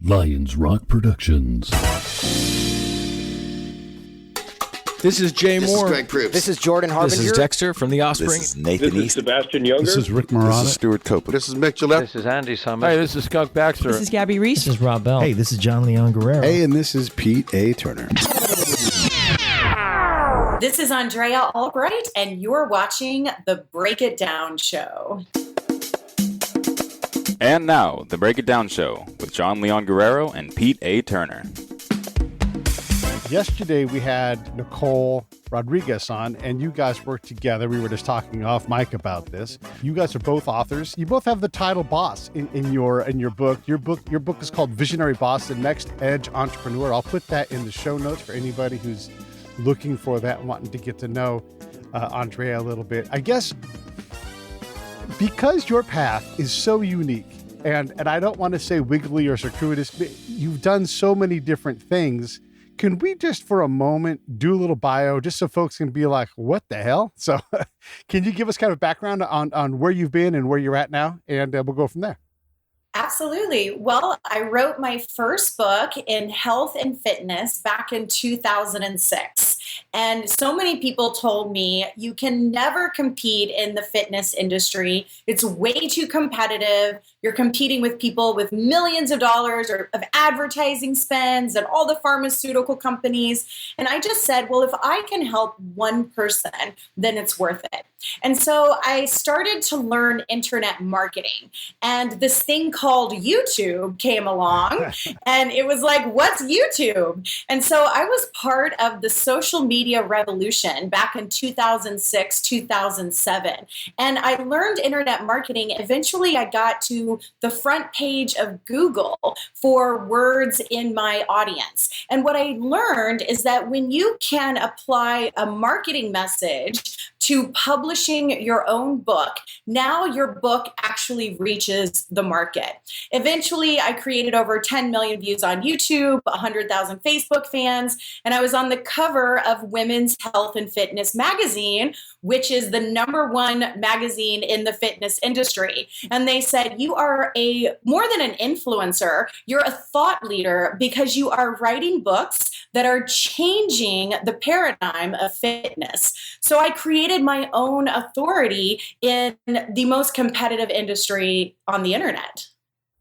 Lions Rock Productions. This is Jay Moore. This is Greg Proops. This is Jordan Harbinger. This is Dexter from The Offspring. This is Nathan This is East. Sebastian Younger. This is Rick Marotta. This is Stuart Copeland. This is Mick Gillette. This is Andy Summers. Hi, this is Skunk Baxter. This is Gabby Reese. This is Rob Bell. Hey, this is John Leon Guerrero. Hey, and this is Pete A. Turner. This is Andrea Albright, and you're watching The Break It Down Show. And now, The Break It Down Show with John Leon Guerrero and Pete A. Turner. Yesterday, we had Nicole Rodriguez on, and you guys worked together. We were just talking off mic about this. You guys are both authors. You both have the title Boss in your book. Your book is called Visionary Boss, the Next Edge Entrepreneur. I'll put that in the show notes for anybody who's looking for that and wanting to get to know Andrea a little bit. I guess because your path is so unique, and I don't want to say wiggly or circuitous, but you've done so many different things. Can we just for a moment do a little bio just so folks can be like, what the hell? So can you give us kind of background on where you've been and where you're at now? And we'll go from there. Absolutely. Well, I wrote my first book in health and fitness back in 2006. And so many people told me you can never compete in the fitness industry. It's way too competitive. You're competing with people with millions of dollars of advertising spends and all the pharmaceutical companies. And I just said, well, if I can help one person, then it's worth it. And so I started to learn internet marketing. And this thing called YouTube came along. And it was like, what's YouTube? And so I was part of the social media revolution back in 2006, 2007. And I learned internet marketing. Eventually, I got to the front page of Google for words in my audience. And what I learned is that when you can apply a marketing message to publishing your own book, now your book actually reaches the market. Eventually, I created over 10 million views on YouTube, 100,000 Facebook fans, and I was on the cover of Women's Health and Fitness magazine, which is the #1 magazine in the fitness industry. And they said, you are more than an influencer, you're a thought leader because you are writing books that are changing the paradigm of fitness. So I created my own authority in the most competitive industry on the internet.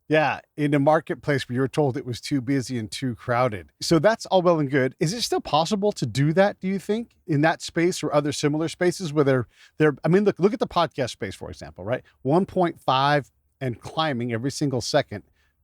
Yeah, in a marketplace where you were told it was too busy and too crowded. So that's all well and good. Is it still possible to do that, do you think, in that space or other similar spaces where I mean, look at the podcast space, for example, right? 1.5 and climbing every single second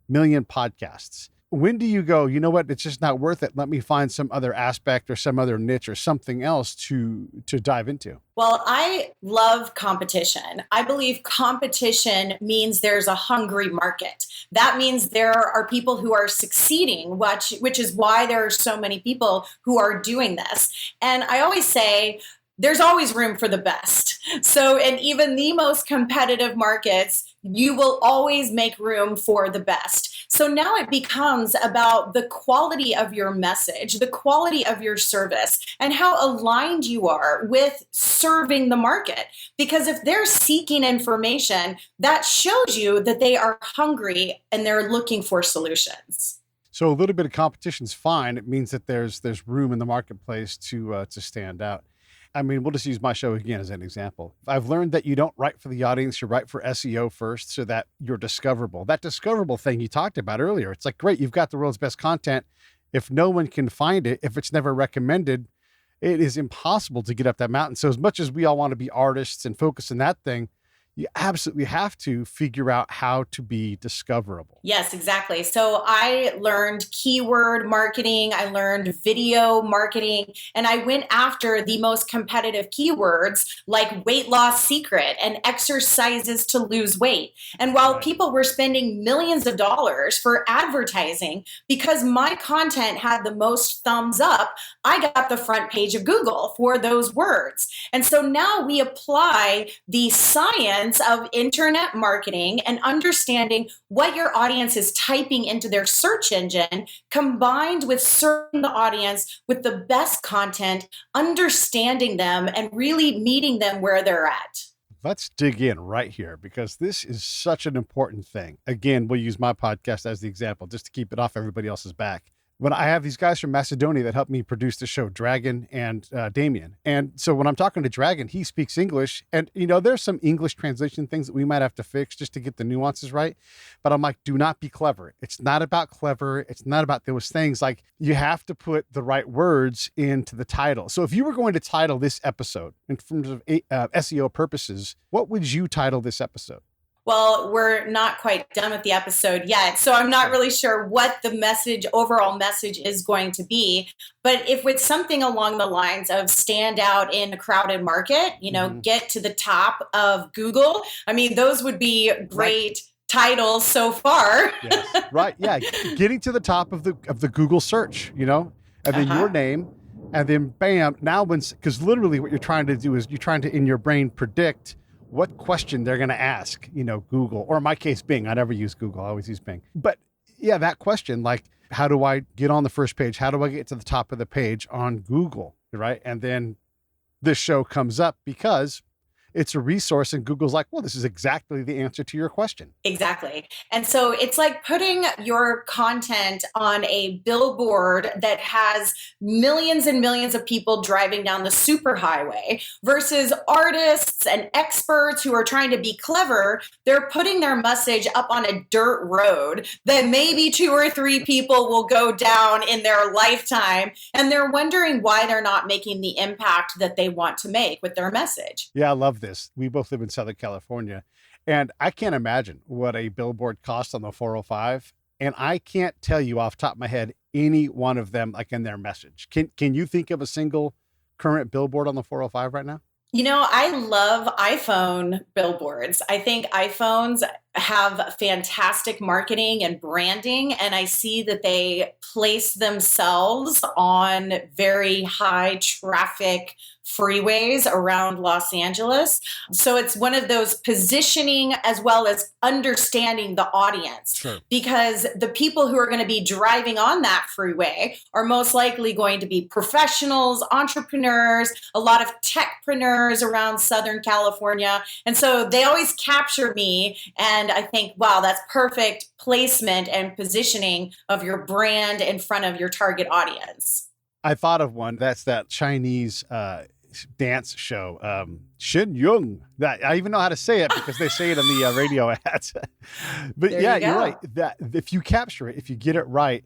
million podcasts. When do you go, you know what, it's just not worth it. Let me find some other aspect or some other niche or something else to dive into? Well, I love competition. I believe competition means there's a hungry market. That means there are people who are succeeding, which is why there are so many people who are doing this. And I always say, there's always room for the best. So in even the most competitive markets, you will always make room for the best. So now it becomes about the quality of your message, the quality of your service, and how aligned you are with serving the market. Because if they're seeking information, that shows you that they are hungry and they're looking for solutions. So a little bit of competition is fine. It means that there's room in the marketplace to stand out. I mean, we'll just use my show again as an example. I've learned that you don't write for the audience, you write for SEO first so that you're discoverable. That discoverable thing you talked about earlier, it's like, great, you've got the world's best content. If no one can find it, if it's never recommended, it is impossible to get up that mountain. So as much as we all want to be artists and focus on that thing, you absolutely have to figure out how to be discoverable. Yes, exactly. So I learned keyword marketing, I learned video marketing, and I went after the most competitive keywords like weight loss secret and exercises to lose weight. And while people were spending millions of dollars for advertising, because my content had the most thumbs up, I got the front page of Google for those words. And so now we apply the science of internet marketing and understanding what your audience is typing into their search engine, combined with serving the audience with the best content, understanding them, and really meeting them where they're at. let's dig in right here because this is such an important thing. Again, we'll use my podcast as the example just to keep it off everybody else's back. When I have these guys from Macedonia that helped me produce the show, Dragon and Damien. And so when I'm talking to Dragon, he speaks English. And, there's some English translation things that we might have to fix just to get the nuances right. But I'm like, do not be clever. It's not about clever. It's not about those things. Like, you have to put the right words into the title. So if you were going to title this episode in terms of SEO purposes, what would you title this episode? Well, we're not quite done with the episode yet, so I'm not really sure what the overall message is going to be. But if it's something along the lines of stand out in a crowded market, get to the top of Google, I mean, those would be great titles so far. Yes. Right. Yeah. Getting to the top of the Google search, and then your name, and then bam. Now, because literally what you're trying to do is you're trying to in your brain predict what question they're going to ask, Google, or in my case, Bing. I never use Google. I always use Bing. But yeah, that question, like, how do I get on the first page? How do I get to the top of the page on Google? Right. And then this show comes up because it's a resource and Google's like, well, this is exactly the answer to your question. Exactly. And so it's like putting your content on a billboard that has millions and millions of people driving down the superhighway versus artists and experts who are trying to be clever. They're putting their message up on a dirt road that maybe 2 or 3 people will go down in their lifetime. And they're wondering why they're not making the impact that they want to make with their message. Yeah, I love this. We both live in Southern California, and I can't imagine what a billboard costs on the 405. And I can't tell you off the top of my head any one of them, like in their message. Can you think of a single current billboard on the 405 right now? I love iPhone billboards. I think iPhones have fantastic marketing and branding, and I see that they place themselves on very high traffic freeways around Los Angeles. So it's one of those positioning as well as understanding the audience. Sure. Because the people who are going to be driving on that freeway are most likely going to be professionals, entrepreneurs, a lot of techpreneurs around Southern California. And so they always capture me, and I think, wow, that's perfect placement and positioning of your brand in front of your target audience. I thought of one. That's that Chinese dance show, Shin Yung. That I even know how to say it because they say it in the radio ads. But There yeah, you you're go. right. That if you capture it, if you get it right,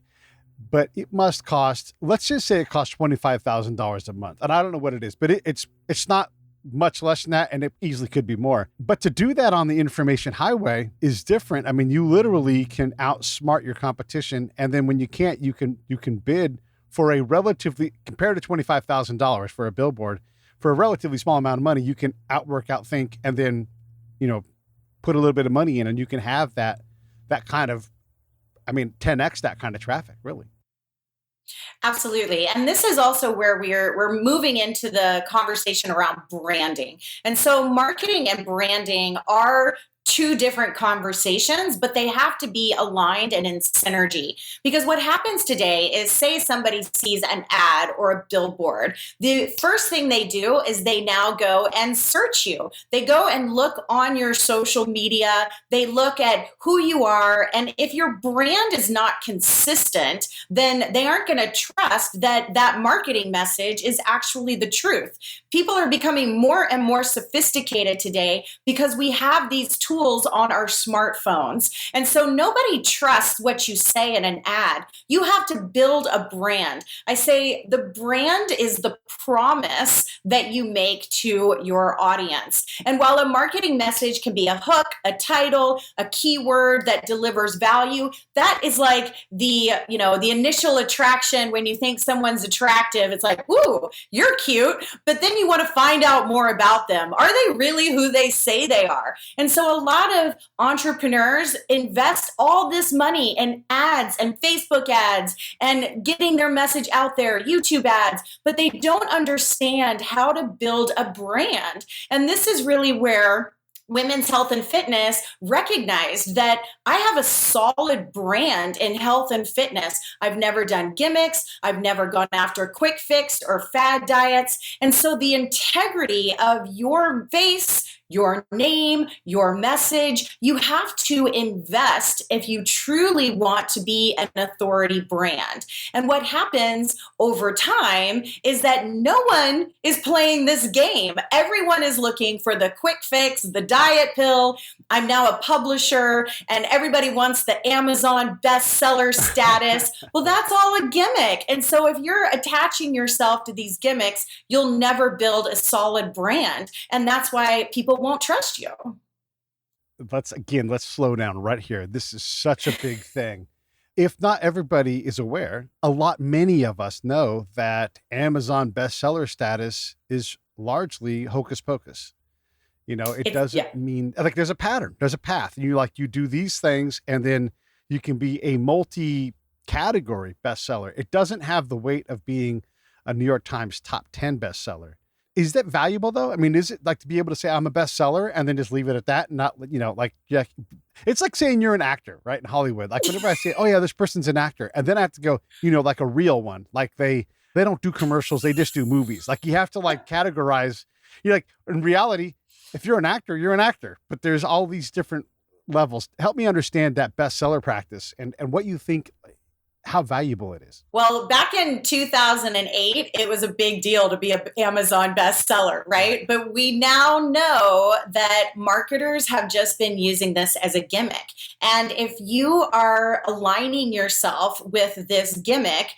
but it must cost. Let's just say it costs $25,000 a month, and I don't know what it is, but it's not much less than that, and it easily could be more. But to do that on the information highway is different. I mean, you literally can outsmart your competition, and then when you can't, you can bid for a relatively, compared to $25,000 for a billboard, for a relatively small amount of money, you can outthink and then, put a little bit of money in, and you can have that kind of, 10x that kind of traffic, really. Absolutely. And this is also where we're moving into the conversation around branding. And so marketing and branding are 2 different conversations, but they have to be aligned and in synergy. Because what happens today is, say somebody sees an ad or a billboard, the first thing they do is they now go and search you. They go and look on your social media. They look at who you are. And if your brand is not consistent, then they aren't going to trust that that marketing message is actually the truth. People are becoming more and more sophisticated today because we have these tools on our smartphones. And so nobody trusts what you say in an ad. You have to build a brand. I say the brand is the promise that you make to your audience. And while a marketing message can be a hook, a title, a keyword that delivers value, that is like the initial attraction. When you think someone's attractive, it's like, ooh, you're cute. But then you want to find out more about them. Are they really who they say they are? And so a lot of entrepreneurs invest all this money in ads and Facebook ads and getting their message out there, YouTube ads, but they don't understand how to build a brand. And this is really where Women's Health and Fitness recognized that I have a solid brand in health and fitness. I've never done gimmicks. I've never gone after quick fix or fad diets. And so the integrity of your face, your name, your message. You have to invest if you truly want to be an authority brand. And what happens over time is that no one is playing this game. Everyone is looking for the quick fix, the diet pill. I'm now a publisher and everybody wants the Amazon bestseller status. Well, that's all a gimmick. And so if you're attaching yourself to these gimmicks, you'll never build a solid brand. And that's why people won't trust you. Let's slow down right here. This is such a big thing. If not everybody is aware, many of us know that Amazon bestseller status is largely hocus pocus. It doesn't mean, like, there's a pattern, there's a path. And you do these things and then you can be a multi-category bestseller. It doesn't have the weight of being a New York Times top 10 bestseller. Is that valuable though? I mean, is it like to be able to say I'm a bestseller and then just leave it at that and not, it's like saying you're an actor, right? In Hollywood. Like whenever I say, oh yeah, this person's an actor. And then I have to go, like a real one. Like they don't do commercials. They just do movies. Like you have to categorize. You're like, in reality, if you're an actor, you're an actor, but there's all these different levels. Help me understand that bestseller practice and what you think, how valuable it is. Well, back in 2008, it was a big deal to be an Amazon bestseller, right? But we now know that marketers have just been using this as a gimmick. And if you are aligning yourself with this gimmick,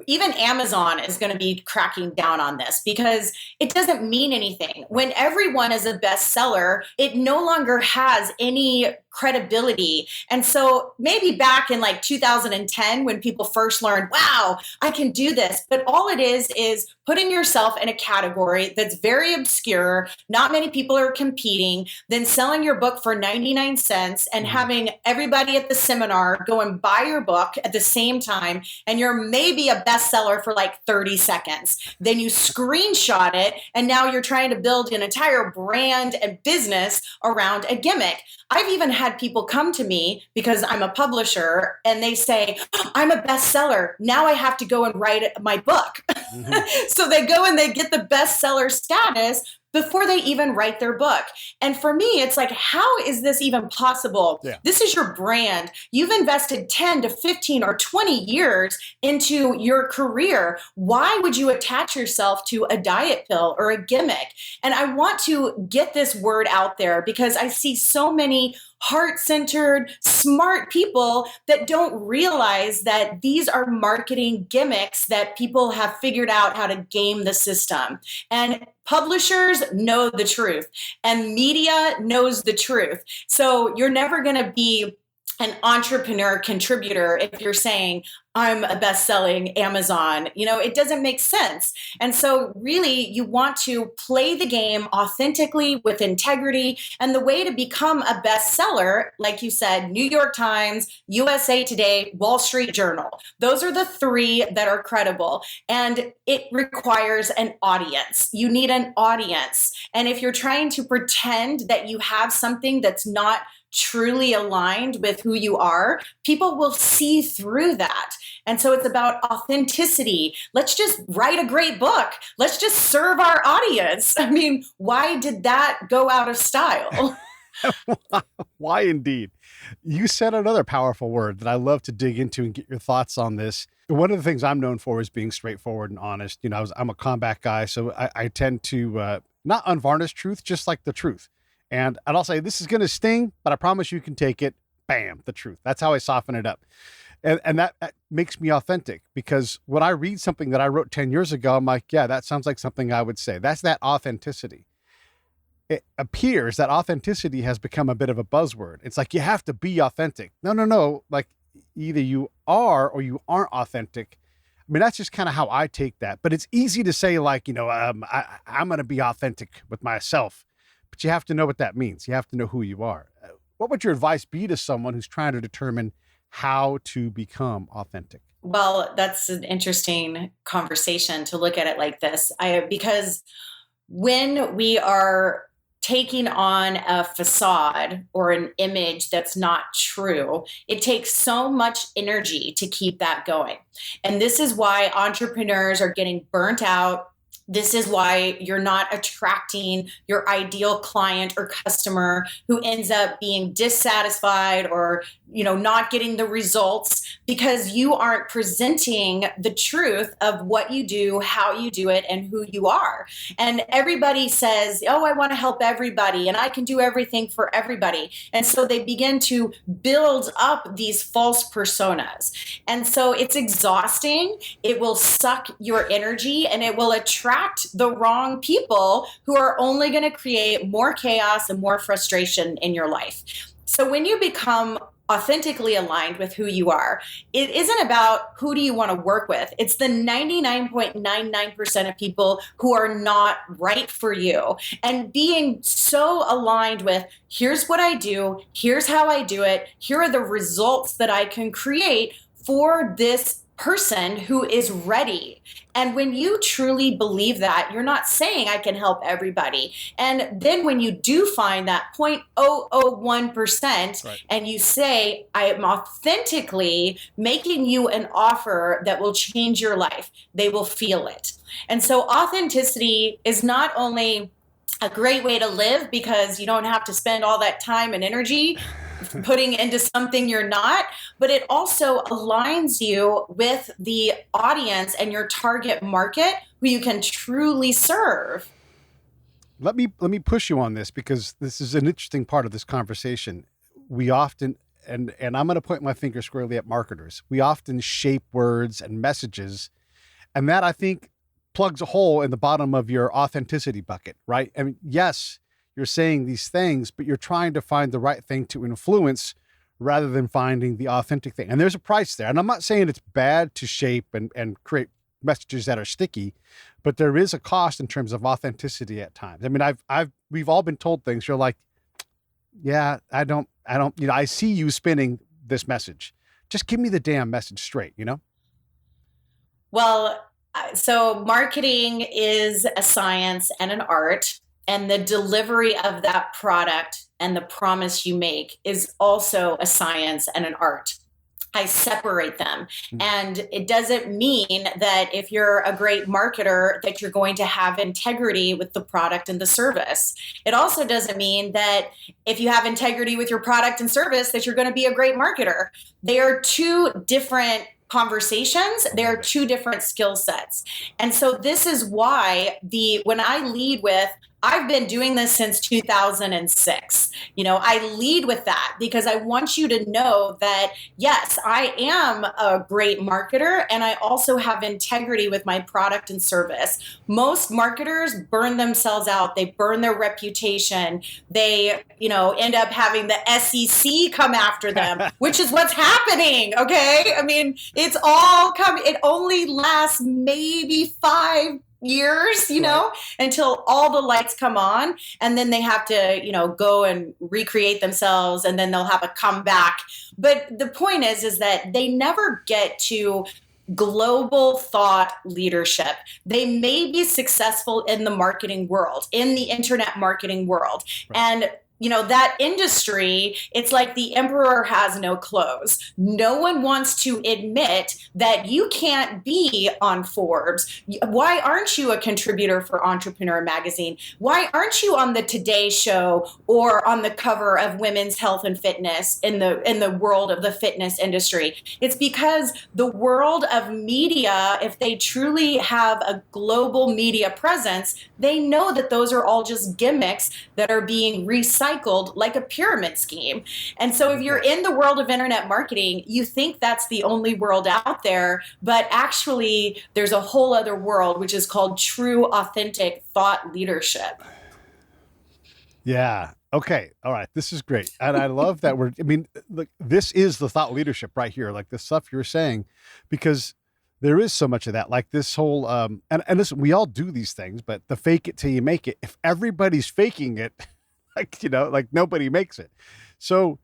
even Amazon is going to be cracking down on this because it doesn't mean anything. When everyone is a bestseller, it no longer has any credibility. And so maybe back in 2010, when people first learned, wow, I can do this. But all it is putting yourself in a category that's very obscure. Not many people are competing, then selling your book for 99 cents and having everybody at the seminar go and buy your book at the same time. And you're maybe a bestseller for 30 seconds. Then you screenshot it. And now you're trying to build an entire brand and business around a gimmick. I've even had people come to me because I'm a publisher and they say, I'm a bestseller. Now I have to go and write my book. Mm-hmm. So they go and they get the bestseller status before they even write their book. And for me, it's like, how is this even possible? Yeah. This is your brand. You've invested 10 to 15 or 20 years into your career. Why would you attach yourself to a diet pill or a gimmick? And I want to get this word out there because I see so many heart-centered, smart people that don't realize that these are marketing gimmicks that people have figured out how to game the system. And publishers know the truth and media knows the truth. So you're never going to be an entrepreneur contributor if you're saying, I'm a best-selling Amazon. It doesn't make sense. And so really you want to play the game authentically with integrity. And the way to become a bestseller, like you said, New York Times, USA Today, Wall Street Journal. Those are the three that are credible. And it requires an audience. You need an audience. And if you're trying to pretend that you have something that's not truly aligned with who you are, people will see through that. And so it's about authenticity. Let's just write a great book. Let's just serve our audience. I mean, why did that go out of style? Why indeed? You said another powerful word that I love to dig into and get your thoughts on this. One of the things I'm known for is being straightforward and honest. I'm a combat guy, so I tend to not unvarnish truth, just like the truth. And I'll say, this is going to sting, but I promise you can take it. Bam, the truth. That's how I soften it up. And that makes me authentic because when I read something that I wrote 10 years ago, I'm like, yeah, that sounds like something I would say. That's that authenticity. It appears that authenticity has become a bit of a buzzword. It's like, you have to be authentic. No. Like either you are or you aren't authentic. I mean, that's just kind of how I take that. But it's easy to say I'm going to be authentic with myself. But you have to know what that means. You have to know who you are. What would your advice be to someone who's trying to determine how to become authentic? Well, that's an interesting conversation to look at it like this. Because when we are taking on a facade or an image that's not true, it takes so much energy to keep that going. And this is why entrepreneurs are getting burnt out. This is why you're not attracting your ideal client or customer who ends up being dissatisfied or, not getting the results, because you aren't presenting the truth of what you do, how you do it, and who you are. And everybody says, oh, I want to help everybody and I can do everything for everybody. And so they begin to build up these false personas. And so it's exhausting. It will suck your energy and it will attract the wrong people who are only going to create more chaos and more frustration in your life. So when you become authentically aligned with who you are, it isn't about who do you want to work with. It's the 99.99% of people who are not right for you. And being so aligned with, here's what I do, here's how I do it, here are the results that I can create for this person who is ready. And when you truly believe that, you're not saying I can help everybody. And then when you do find that 0.001%, right, and you say, I am authentically making you an offer that will change your life, they will feel it. And so authenticity is not only a great way to live because you don't have to spend all that time and energy putting into something you're not, but it also aligns you with the audience and your target market who you can truly serve. Let me push you on this, because this is an interesting part of this conversation. We often, and I'm going to point my finger squarely at marketers, we often shape words and messages, and that, I think, plugs a hole in the bottom of your authenticity bucket, right? I mean, yes, you're saying these things, but you're trying to find the right thing to influence rather than finding the authentic thing. And there's a price there. And I'm not saying it's bad to shape and create messages that are sticky, but there is a cost in terms of authenticity at times. I mean, we've all been told things. You're like, yeah, I don't, I see you spinning this message. Just give me the damn message straight, Well, so marketing is a science and an art. And the delivery of that product and the promise you make is also a science and an art. I separate them. And it doesn't mean that if you're a great marketer that you're going to have integrity with the product and the service. It also doesn't mean that if you have integrity with your product and service that you're going to be a great marketer. They are two different conversations. There are two different skill sets. And so this is why when I lead with, I've been doing this since 2006. I lead with that because I want you to know that, yes, I am a great marketer and I also have integrity with my product and service. Most marketers burn themselves out. They burn their reputation. They, end up having the SEC come after them, which is what's happening. Okay. I mean, it's all coming. It only lasts maybe 5 years, until all the lights come on, and then they have to, go and recreate themselves, and then they'll have a comeback. But the point is that they never get to global thought leadership. They may be successful in the marketing world, in the internet marketing world. Right. And that industry, it's like the emperor has no clothes. No one wants to admit that you can't be on Forbes. Why aren't you a contributor for Entrepreneur magazine? Why aren't you on the Today Show or on the cover of Women's Health and Fitness in the world of the fitness industry? It's because the world of media, if they truly have a global media presence, they know that those are all just gimmicks that are being recycled like a pyramid scheme. And so if you're in the world of internet marketing, you think that's the only world out there, but actually there's a whole other world, which is called true, authentic thought leadership. Yeah. Okay. All right. This is great. And I love that look, this is the thought leadership right here, like the stuff you're saying, because there is so much of that, like this whole, and listen, we all do these things, but the fake it till you make it, if everybody's faking it, like nobody makes it. So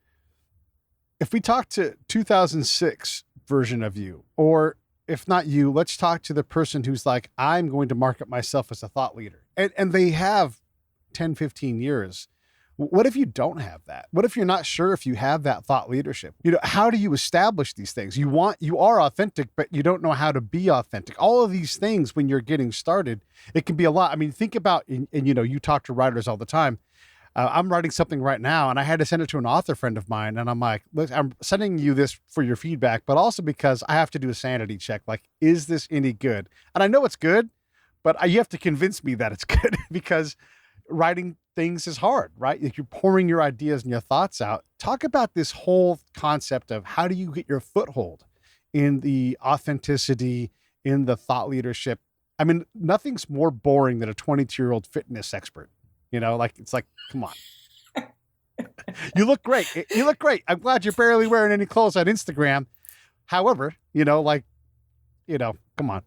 if we talk to 2006 version of you, or if not you, let's talk to the person who's like, I'm going to market myself as a thought leader. And they have 10, 15 years. What if you don't have that? What if you're not sure if you have that thought leadership? How do you establish these things? You are authentic, but you don't know how to be authentic. All of these things when you're getting started, it can be a lot. I mean, think about, and you talk to writers all the time. I'm writing something right now and I had to send it to an author friend of mine. And I'm like, look, I'm sending you this for your feedback, but also because I have to do a sanity check. Like, is this any good? And I know it's good, but you have to convince me that it's good because writing things is hard, right? If you're pouring your ideas and your thoughts out. Talk about this whole concept of how do you get your foothold in the authenticity, in the thought leadership. I mean, nothing's more boring than a 22-year-old fitness expert. It's like, come on. You look great. You look great. I'm glad you're barely wearing any clothes on Instagram. However, come on.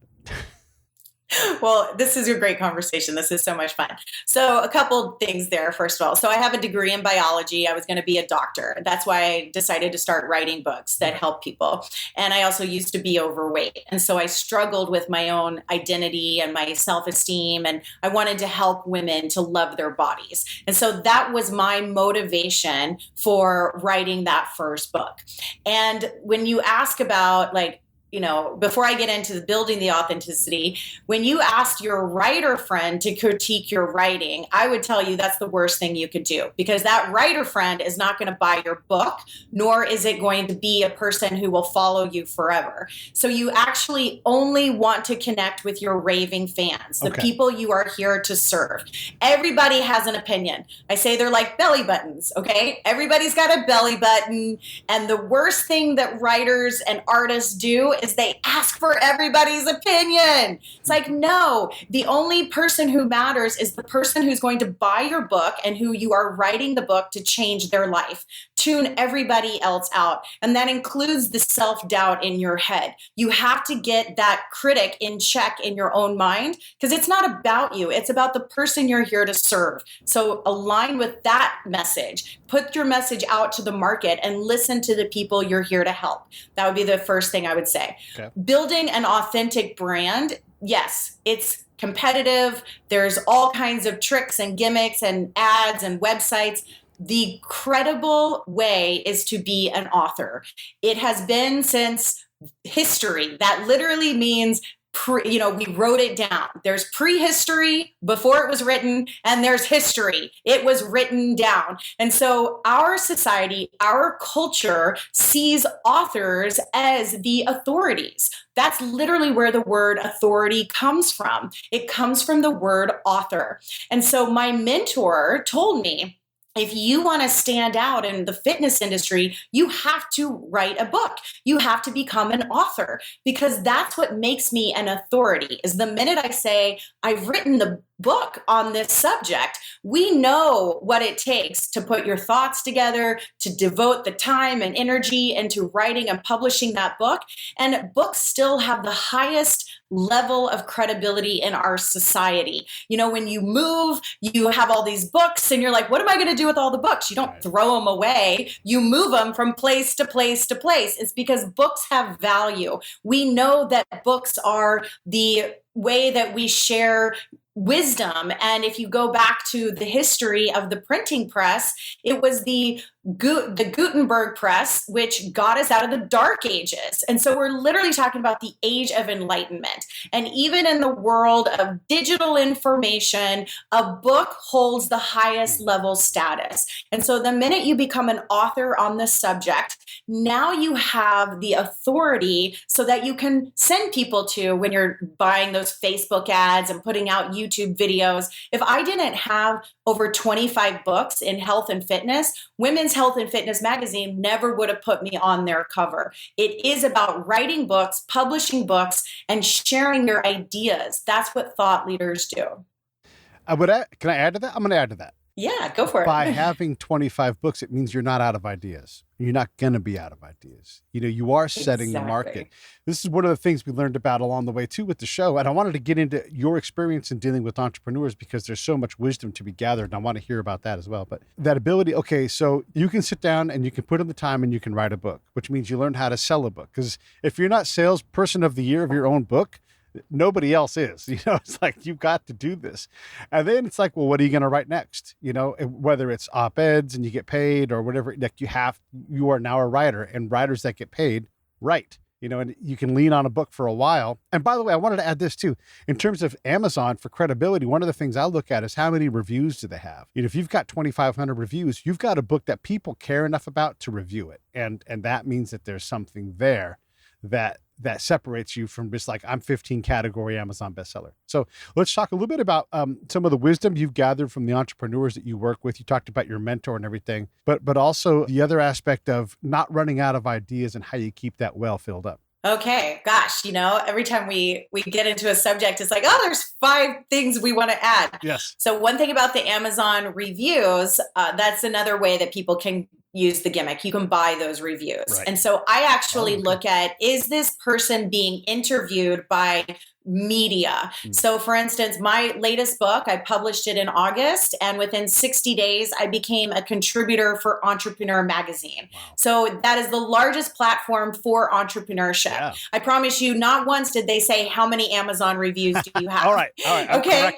Well, this is a great conversation. This is so much fun. So a couple things there, first of all. So I have a degree in biology. I was going to be a doctor. That's why I decided to start writing books that help people. And I also used to be overweight. And so I struggled with my own identity and my self-esteem. And I wanted to help women to love their bodies. And so that was my motivation for writing that first book. And when you ask about before I get into building the authenticity, when you asked your writer friend to critique your writing, I would tell you that's the worst thing you could do, because that writer friend is not going to buy your book, nor is it going to be a person who will follow you forever. So you actually only want to connect with your raving fans, the people you are here to serve. Everybody has an opinion. I say they're like belly buttons, okay? Everybody's got a belly button. And the worst thing that writers and artists do is they ask for everybody's opinion. It's like, no, the only person who matters is the person who's going to buy your book and who you are writing the book to change their life. Tune everybody else out. And that includes the self-doubt in your head. You have to get that critic in check in your own mind, because it's not about you. It's about the person you're here to serve. So align with that message. Put your message out to the market and listen to the people you're here to help. That would be the first thing I would say. Okay. Building an authentic brand, yes, it's competitive. There's all kinds of tricks and gimmicks and ads and websites. The credible way is to be an author. It has been since history. That literally means we wrote it down. There's prehistory before it was written, and there's history. It was written down. And so our society, our culture sees authors as the authorities. That's literally where the word authority comes from. It comes from the word author. And so my mentor told me, if you want to stand out in the fitness industry, you have to write a book. You have to become an author, because that's what makes me an authority. Is the minute I say, I've written the book on this subject, we know what it takes to put your thoughts together, to devote the time and energy into writing and publishing that book. And books still have the highest level of credibility in our society. When you move, you have all these books and you're like, what am I going to do with all the books? You don't throw them away. You move them from place to place to place. It's because books have value. We know that books are the way that we share wisdom. And if you go back to the history of the printing press, it was the Gutenberg press, which got us out of the dark ages. And so we're literally talking about the age of enlightenment. And even in the world of digital information, a book holds the highest level status. And so the minute you become an author on this subject, now you have the authority so that you can send people to when you're buying those Facebook ads and putting out YouTube videos. If I didn't have over 25 books in health and fitness, Women's Health and Fitness magazine never would have put me on their cover. It is about writing books, publishing books, and sharing your ideas. That's what thought leaders do. Can I add to that? I'm going to add to that. Yeah, go for it. By having 25 books, it means you're not out of ideas. You're not going to be out of ideas. You are setting the market. This is one of the things we learned about along the way too with the show. And I wanted to get into your experience in dealing with entrepreneurs, because there's so much wisdom to be gathered. And I want to hear about that as well. But that ability, so you can sit down and you can put in the time and you can write a book, which means you learn how to sell a book. Because if you're not salesperson of the year of your own book, Nobody else is, it's like, you've got to do this. And then it's like, well, what are you going to write next? Whether it's op-eds and you get paid or whatever, like you are now a writer, and writers that get paid write, and you can lean on a book for a while. And by the way, I wanted to add this too, in terms of Amazon for credibility. One of the things I look at is how many reviews do they have? If you've got 2,500 reviews, you've got a book that people care enough about to review it. And that means that there's something there that separates you from just like, I'm 15 category Amazon bestseller. So let's talk a little bit about some of the wisdom you've gathered from the entrepreneurs that you work with. You talked about your mentor and everything, but also the other aspect of not running out of ideas and how you keep that well filled up. Okay, gosh, every time we get into a subject, it's like, oh, there's 5 things we want to add. Yes. So one thing about the Amazon reviews, that's another way that people can use the gimmick. You can buy those reviews. Right. And so I actually look at, is this person being interviewed by media? So for instance, my latest book, I published it in August, and within 60 days, I became a contributor for Entrepreneur magazine. Wow. So that is the largest platform for entrepreneurship. Yeah. I promise you, not once did they say, how many Amazon reviews do you have? All right. Okay.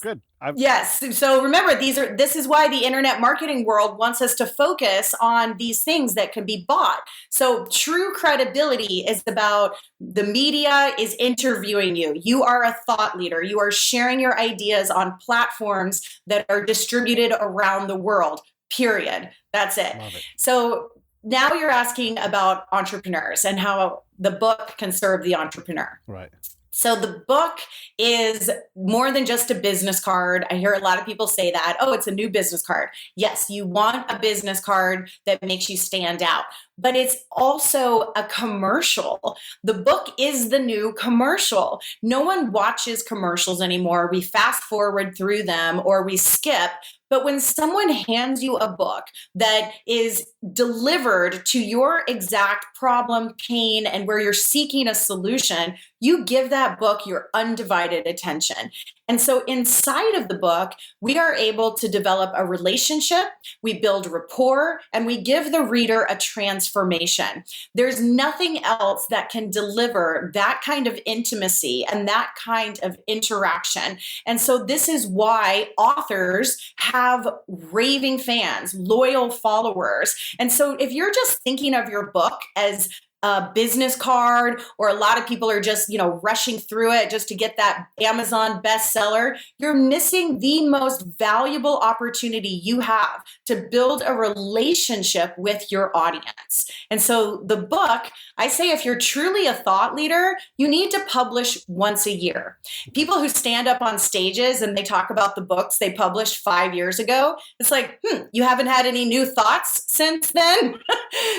Good. Yes. So remember, this is why the internet marketing world wants us to focus on these things that can be bought. So true credibility is about the media is interviewing you. You are a thought leader. You are sharing your ideas on platforms that are distributed around the world, period. That's it. Love it. So now you're asking about entrepreneurs and how the book can serve the entrepreneur. Right. So the book is more than just a business card. I hear a lot of people say that, oh, it's a new business card. Yes, you want a business card that makes you stand out, but it's also a commercial. The book is the new commercial. No one watches commercials anymore. We fast forward through them or we skip. But when someone hands you a book that is delivered to your exact problem, pain, and where you're seeking a solution, you give that book your undivided attention. And so inside of the book, we are able to develop a relationship, we build rapport, and we give the reader a transformation. There's nothing else that can deliver that kind of intimacy and that kind of interaction. And so this is why authors have raving fans, loyal followers. And so if you're just thinking of your book as a business card, or a lot of people are just, rushing through it just to get that Amazon bestseller, you're missing the most valuable opportunity you have to build a relationship with your audience. And so the book, I say, if you're truly a thought leader, you need to publish once a year. People who stand up on stages and they talk about the books they published 5 years ago, it's like, you haven't had any new thoughts since then?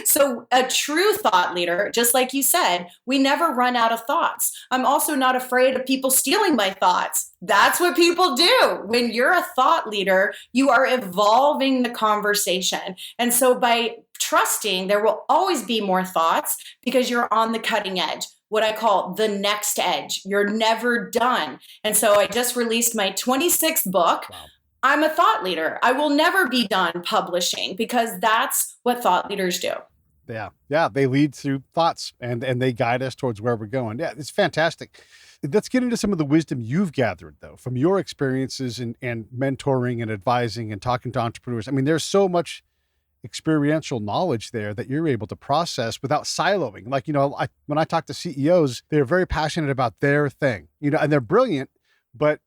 So a true thought leader, just like you said, we never run out of thoughts. I'm also not afraid of people stealing my thoughts. That's what people do. When you're a thought leader, you are evolving the conversation. And so by trusting, there will always be more thoughts because you're on the cutting edge, what I call the next edge. You're never done. And so I just released my 26th book. Wow. I'm a thought leader. I will never be done publishing because that's what thought leaders do. Yeah. They lead through thoughts and they guide us towards where we're going. Yeah, it's fantastic. Let's get into some of the wisdom you've gathered, though, from your experiences and mentoring and advising and talking to entrepreneurs. I mean, there's so much experiential knowledge there that you're able to process without siloing. Like, when I talk to CEOs, they're very passionate about their thing, and they're brilliant, but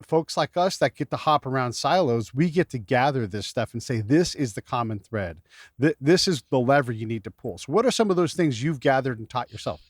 folks like us that get to hop around silos, we get to gather this stuff and say, this is the common thread. This is the lever you need to pull. So what are some of those things you've gathered and taught yourself?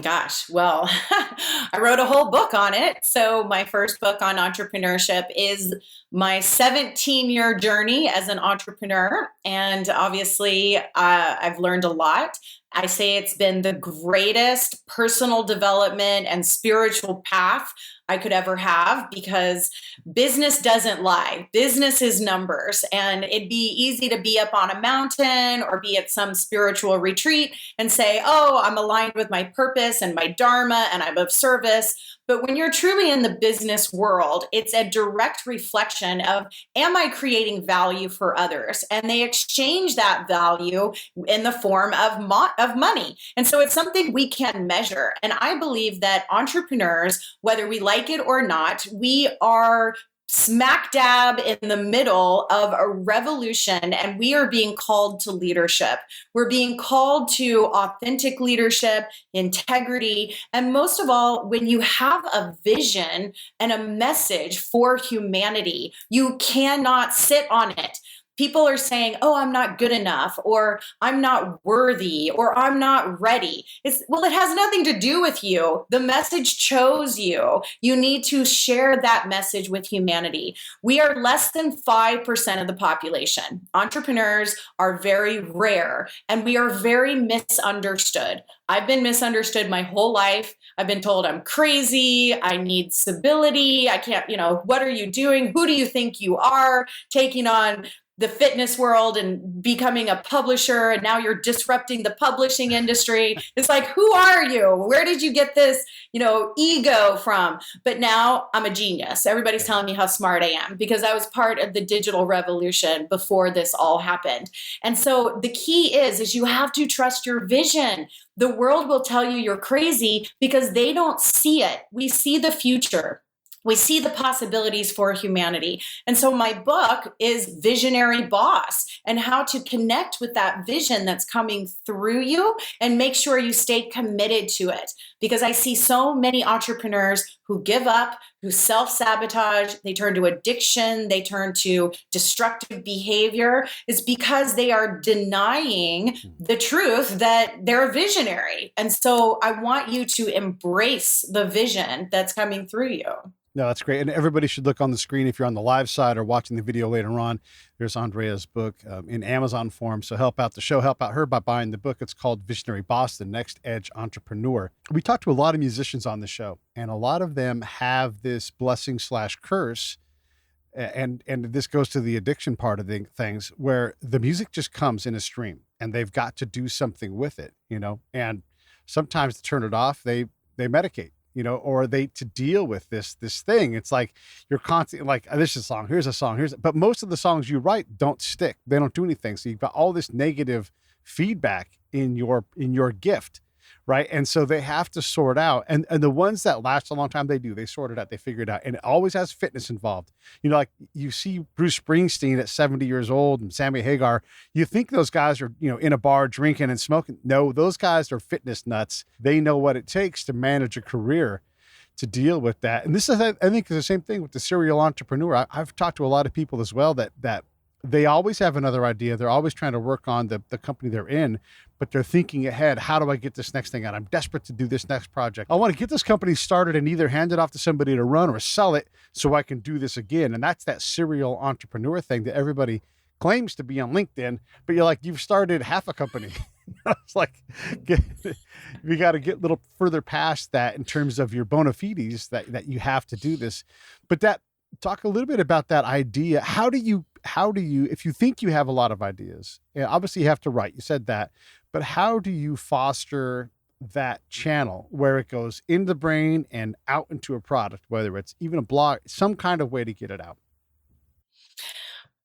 Gosh, well, I wrote a whole book on it. So my first book on entrepreneurship is my 17-year journey as an entrepreneur. And obviously, I've learned a lot. I say it's been the greatest personal development and spiritual path I could ever have because business doesn't lie. Business is numbers. And it'd be easy to be up on a mountain or be at some spiritual retreat and say, oh, I'm aligned with my purpose and my dharma and I'm of service. But when you're truly in the business world, it's a direct reflection of, am I creating value for others? And they exchange that value in the form of money. And so it's something we can measure. And I believe that entrepreneurs, whether we like it or not, we are smack dab in the middle of a revolution, and we are being called to leadership. We're being called to authentic leadership, integrity, and most of all, when you have a vision and a message for humanity, you cannot sit on it. People are saying, oh, I'm not good enough, or I'm not worthy, or I'm not ready. It has nothing to do with you. The message chose you. You need to share that message with humanity. We are less than 5% of the population. Entrepreneurs are very rare, and we are very misunderstood. I've been misunderstood my whole life. I've been told I'm crazy. I need stability. I can't, what are you doing? Who do you think you are, taking on the fitness world and becoming a publisher, and now you're disrupting the publishing industry? It's like, who are you? Where did you get this, ego from? But now I'm a genius. Everybody's telling me how smart I am because I was part of the digital revolution before this all happened. And so the key is you have to trust your vision. The world will tell you you're crazy because they don't see it. We see the future. We see the possibilities for humanity. And so my book is Visionary Boss, and how to connect with that vision that's coming through you and make sure you stay committed to it. Because I see so many entrepreneurs who give up, who self-sabotage, they turn to addiction, they turn to destructive behavior. It's because they are denying the truth that they're a visionary. And so I want you to embrace the vision that's coming through you. No, that's great. And everybody should look on the screen if you're on the live side or watching the video later on. There's Andrea's book in Amazon form. So help out the show, help out her by buying the book. It's called Visionary Boss, The Next Edge Entrepreneur. We talked to a lot of musicians on the show, and a lot of them have this blessing/curse. And this goes to the addiction part of things, where the music just comes in a stream and they've got to do something with it, and sometimes to turn it off, they medicate. Or to deal with this thing. It's like you're constantly like, this is a song, here's a song, but most of the songs you write don't stick. They don't do anything. So you've got all this negative feedback in your gift, right? And so they have to sort out. And the ones that last a long time, they sort it out, they figure it out. And it always has fitness involved. Like you see Bruce Springsteen at 70 years old and Sammy Hagar, you think those guys are, in a bar drinking and smoking. No, those guys are fitness nuts. They know what it takes to manage a career, to deal with that. And this is, I think, is the same thing with the serial entrepreneur. I've talked to a lot of people as well that they always have another idea. They're always trying to work on the company they're in, but they're thinking ahead. How do I get this next thing out? I'm desperate to do this next project. I want to get this company started and either hand it off to somebody to run or sell it so I can do this again. And that's that serial entrepreneur thing that everybody claims to be on LinkedIn, but you're like, you've started half a company. It's like, we got to get a little further past that in terms of your bona fides that you have to do this. But talk a little bit about that idea. How do you, if you think you have a lot of ideas, and obviously you have to write, you said that, but how do you foster that channel where it goes in the brain and out into a product, whether it's even a blog, some kind of way to get it out?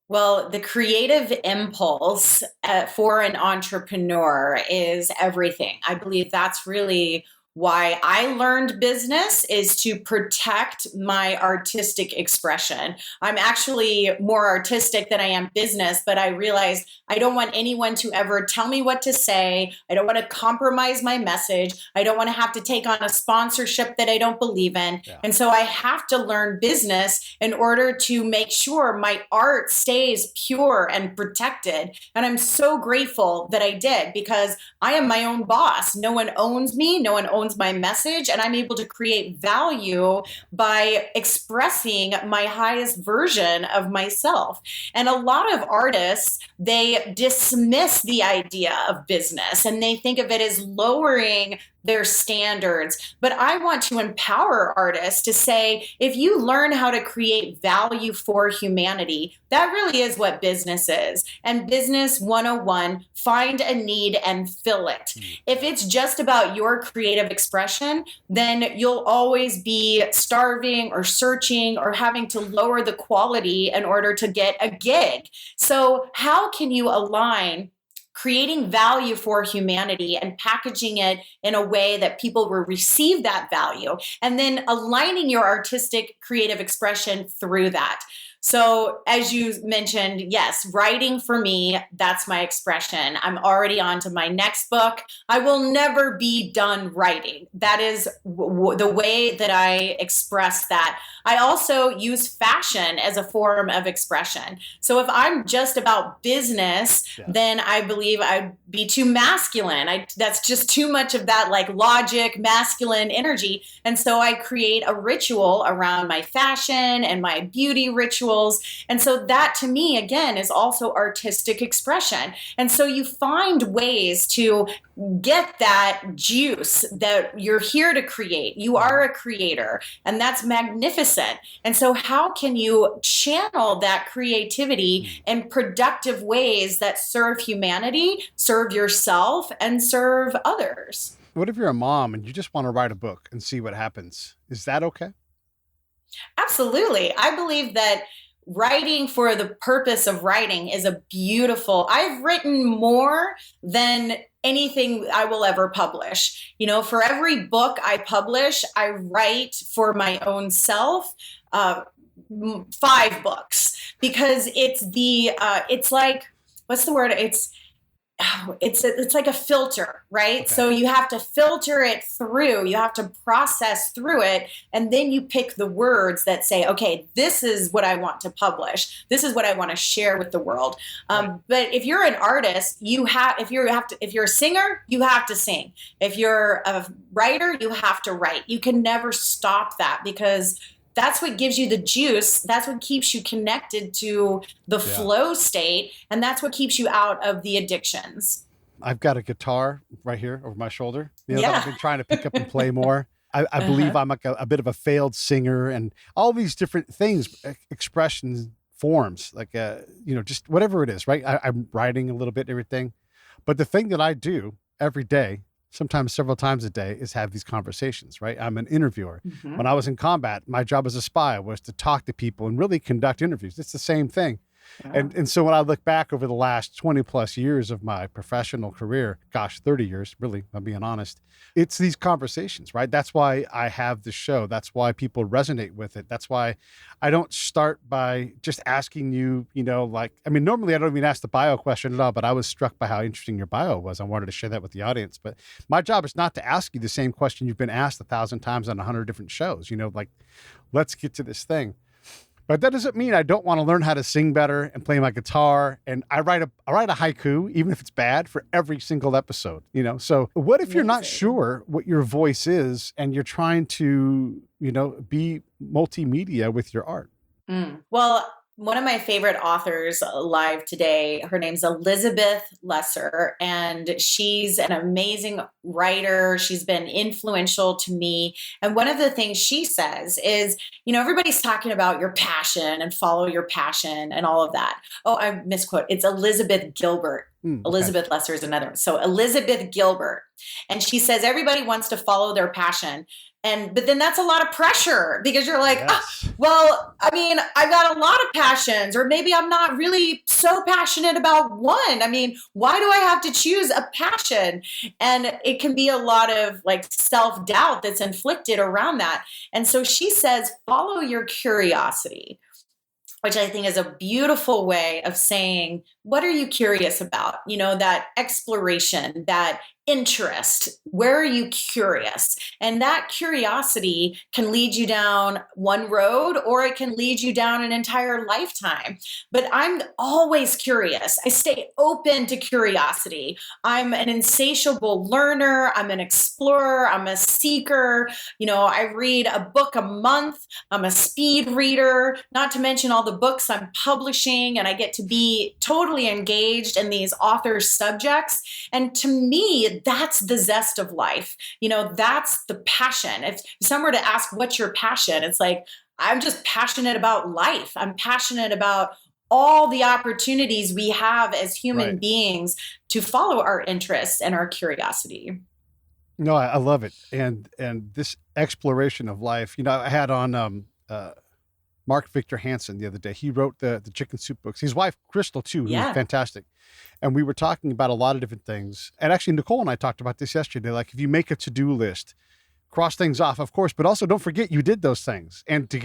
Well, the creative impulse for an entrepreneur is everything. I believe that's really why I learned business, is to protect my artistic expression. I'm actually more artistic than I am business, but I realized I don't want anyone to ever tell me what to say. I don't want to compromise my message. I don't want to have to take on a sponsorship that I don't believe in. Yeah. And so I have to learn business in order to make sure my art stays pure and protected. And I'm so grateful that I did, because I am my own boss. No one owns me. No one owns my message, and I'm able to create value by expressing my highest version of myself. And a lot of artists, they dismiss the idea of business and they think of it as lowering their standards. But I want to empower artists to say, if you learn how to create value for humanity, that really is what business is. And business 101, find a need and fill it. If it's just about your creative expression, then you'll always be starving or searching or having to lower the quality in order to get a gig. So how can you align creating value for humanity and packaging it in a way that people will receive that value, and then aligning your artistic creative expression through that? So as you mentioned, yes, writing for me, that's my expression. I'm already on to my next book. I will never be done writing. That is the way that I express that. I also use fashion as a form of expression. So if I'm just about business, then I believe I'd be too masculine. That's just too much of that like logic, masculine energy. And so I create a ritual around my fashion and my beauty rituals. And so that to me, again, is also artistic expression. And so you find ways to get that juice that you're here to create. You are a creator, and that's magnificent. And so how can you channel that creativity in productive ways that serve humanity, serve yourself, and serve others? What if you're a mom and you just want to write a book and see what happens? Is that okay? Absolutely. I believe that writing for the purpose of writing is a beautiful, I've written more than anything I will ever publish. You know, for every book I publish, I write for my own self, 5 books, because it's like, what's the word? It's like a filter, right? Okay. So you have to filter it through, you have to process through it, and then you pick the words that say, okay, this is what I want to publish. This is what I want to share with the world. But if you're an artist, if you're a singer, you have to sing. If you're a writer, you have to write. You can never stop that, because that's what gives you the juice. That's what keeps you connected to the flow state. And that's what keeps you out of the addictions. I've got a guitar right here over my shoulder. That I've been trying to pick up and play more. I believe I'm like a bit of a failed singer, and all these different things, expressions, forms, like, just whatever it is, right? I'm writing a little bit and everything. But the thing that I do every day, sometimes several times a day, is have these conversations, right? I'm an interviewer. Mm-hmm. When I was in combat, my job as a spy was to talk to people and really conduct interviews. It's the same thing. Yeah. And so when I look back over the last 20 plus years of my professional career, 30 years, really, I'm being honest, it's these conversations, right? That's why I have the show. That's why people resonate with it. That's why I don't start by just asking you, normally I don't even ask the bio question at all, but I was struck by how interesting your bio was. I wanted to share that with the audience, but my job is not to ask you the same question you've been asked 1,000 times on 100 different shows, let's get to this thing. But that doesn't mean I don't want to learn how to sing better and play my guitar. And I write a haiku, even if it's bad, for every single episode, So what if you're not sure what your voice is and you're trying to, be multimedia with your art? Well, one of my favorite authors alive today, her name's Elizabeth Lesser, and she's an amazing writer. She's been influential to me. And one of the things she says is, everybody's talking about your passion and follow your passion and all of that. Oh, I misquote. It's Elizabeth Gilbert. Elizabeth Lesser is another one. So Elizabeth Gilbert. And she says everybody wants to follow their passion. But then that's a lot of pressure, because you're like, yes. I've got a lot of passions, or maybe I'm not really so passionate about one. Why do I have to choose a passion? And it can be a lot of like self-doubt that's inflicted around that. And so she says, follow your curiosity, which I think is a beautiful way of saying, what are you curious about? That exploration, that interest. Where are you curious? And that curiosity can lead you down one road, or it can lead you down an entire lifetime. But I'm always curious. I stay open to curiosity. I'm an insatiable learner. I'm an explorer. I'm a seeker. I read a book a month. I'm a speed reader, not to mention all the books I'm publishing, and I get to be totally totally engaged in these authors' subjects. And to me, that's the zest of life. That's the passion. If someone were to ask, what's your passion? It's like, I'm just passionate about life. I'm passionate about all the opportunities we have as human beings to follow our interests and our curiosity. No, I love it. And this exploration of life, I had on Mark Victor Hansen the other day. He wrote the Chicken Soup books. His wife, Crystal, too, who's fantastic. And we were talking about a lot of different things. And actually, Nicole and I talked about this yesterday. Like, if you make a to-do list, cross things off, of course, but also don't forget you did those things. And to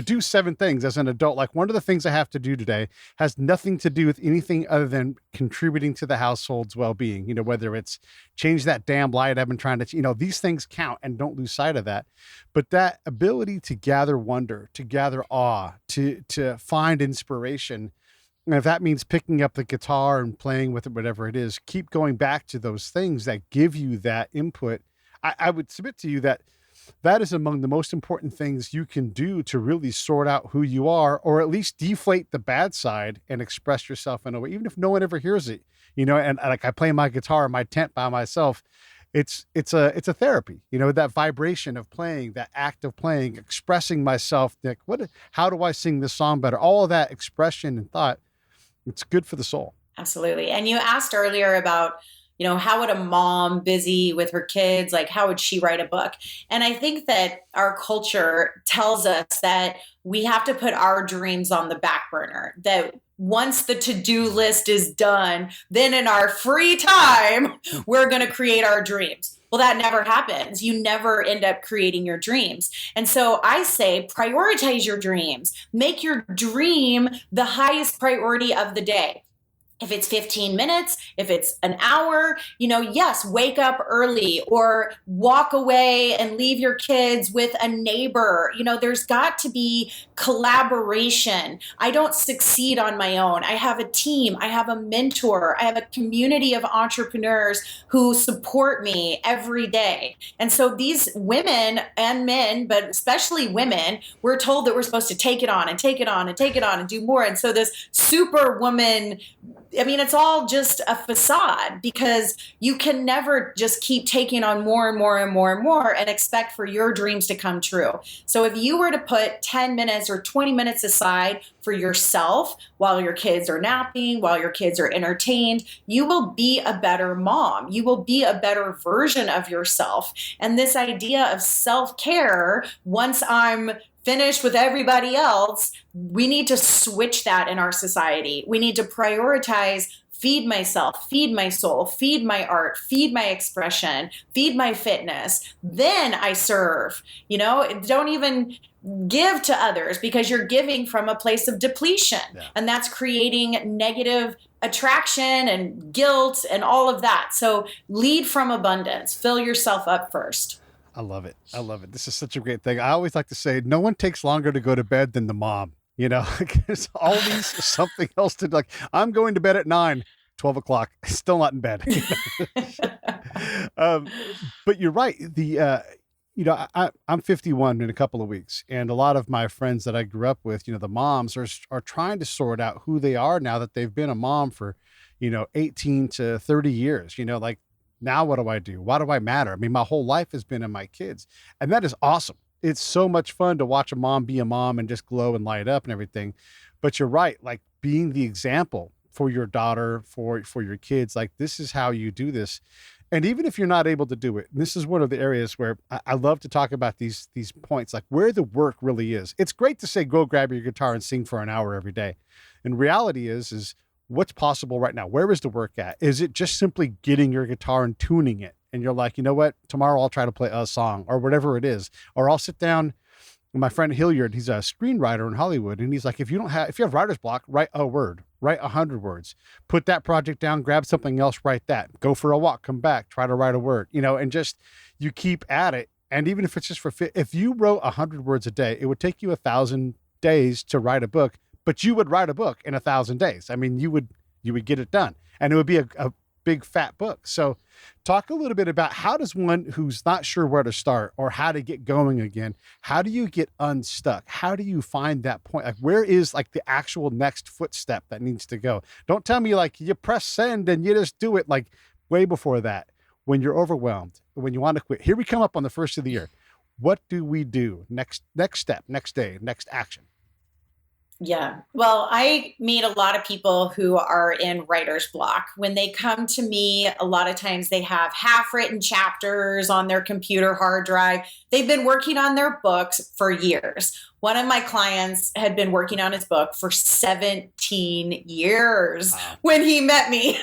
do 7 things as an adult, like one of the things I have to do today has nothing to do with anything other than contributing to the household's well-being. Whether it's change that damn light I've been trying to, these things count, and don't lose sight of that. But that ability to gather wonder, to gather awe, to find inspiration, and if that means picking up the guitar and playing with it, whatever it is, keep going back to those things that give you that input. I would submit to you that is among the most important things you can do to really sort out who you are, or at least deflate the bad side and express yourself in a way, even if no one ever hears it, and like I play my guitar in my tent by myself. It's a therapy, that vibration of playing, that act of playing, expressing myself. Like, how do I sing this song better? All of that expression and thought, it's good for the soul. Absolutely. And you asked earlier about, how would a mom busy with her kids, like how would she write a book? And I think that our culture tells us that we have to put our dreams on the back burner, that once the to-do list is done, then in our free time, we're going to create our dreams. Well, that never happens. You never end up creating your dreams. And so I say, prioritize your dreams. Make your dream the highest priority of the day. If it's 15 minutes, if it's an hour, yes, wake up early or walk away and leave your kids with a neighbor. There's got to be collaboration. I don't succeed on my own. I have a team. I have a mentor. I have a community of entrepreneurs who support me every day. And so these women and men, but especially women, we're told that we're supposed to take it on and take it on and take it on and do more. And so this superwoman, it's all just a facade, because you can never just keep taking on more and more and more and more and expect for your dreams to come true. So if you were to put 10 minutes or 20 minutes aside for yourself while your kids are napping, while your kids are entertained, you will be a better mom. You will be a better version of yourself. And this idea of self-care, once I'm finished with everybody else, we need to switch that in our society. We need to prioritize feed myself, feed my soul, feed my art, feed my expression, feed my fitness. Then I serve. Don't even give to others, because you're giving from a place of depletion. Yeah. And that's creating negative attraction and guilt and all of that. So lead from abundance. Fill yourself up first. I love it. This is such a great thing. I always like to say, no one takes longer to go to bed than the mom. There's always something else to do. Like, I'm going to bed at 9, 12 o'clock, still not in bed. But you're right. I'm 51 in a couple of weeks, and a lot of my friends that I grew up with, the moms are trying to sort out who they are now that they've been a mom for, 18 to 30 years, like, now what do I do? Why do I matter? My whole life has been in my kids, and that is awesome. It's so much fun to watch a mom be a mom and just glow and light up and everything. But you're right, like being the example for your daughter, for your kids, like this is how you do this. And even if you're not able to do it, and this is one of the areas where I love to talk about these points, like where the work really is. It's great to say, go grab your guitar and sing for an hour every day. And reality is what's possible right now? Where is the work at? Is it just simply getting your guitar and tuning it? And you're like, you know what? Tomorrow I'll try to play a song or whatever it is. Or I'll sit down with my friend Hilliard. He's a screenwriter in Hollywood. And he's like, if you have writer's block, write a word, write 100 words, put that project down, grab something else, write that, go for a walk, come back, try to write a word, and just, you keep at it. And even if it's just if you wrote 100 words a day, it would take you 1,000 days to write a book. But you would write a book in 1,000 days. You would get it done, and it would be a big fat book. So talk a little bit about how does one who's not sure where to start or how to get going again, how do you get unstuck? How do you find that point? Like, where is like the actual next footstep that needs to go? Don't tell me like you press send and you just do it. Like, way before that, when you're overwhelmed, when you want to quit. Here we come up on the first of the year. What do we do? Next step, next day, next action. Yeah. Well, I meet a lot of people who are in writer's block. When they come to me, a lot of times they have half-written chapters on their computer hard drive. They've been working on their books for years. One of my clients had been working on his book for 17 years when he met me.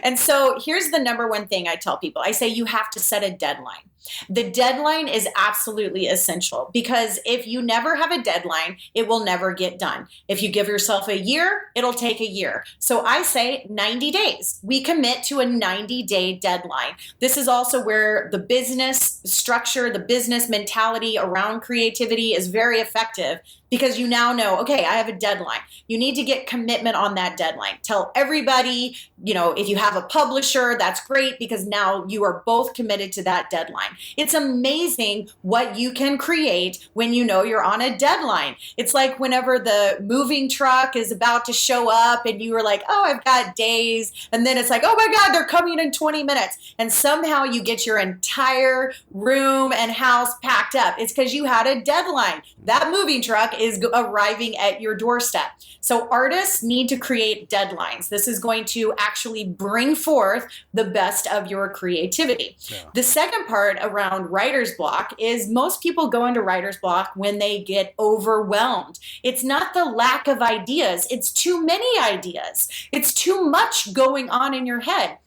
And so here's the number one thing I tell people. I say you have to set a deadline. The deadline is absolutely essential because if you never have a deadline, it will never get done. If you give yourself a year, it'll take a year. So I say 90 days. We commit to a 90-day deadline. This is also where the business structure, the business mentality around creativity is very effective because you now know, okay, I have a deadline. You need to get commitment on that deadline. Tell everybody, if you have a publisher, that's great because now you are both committed to that deadline. It's amazing what you can create when you know you're on a deadline. It's like whenever the moving truck is about to show up and you were like, oh, I've got days. And then it's like, oh my God, they're coming in 20 minutes. And somehow you get your entire room and house packed up. It's because you had a deadline. That moving truck is arriving at your doorstep. So artists need to create deadlines. This is going to actually bring forth the best of your creativity. Yeah. The second part around writer's block is most people go into writer's block when they get overwhelmed. It's not the lack of ideas. It's too many ideas. It's too much going on in your head.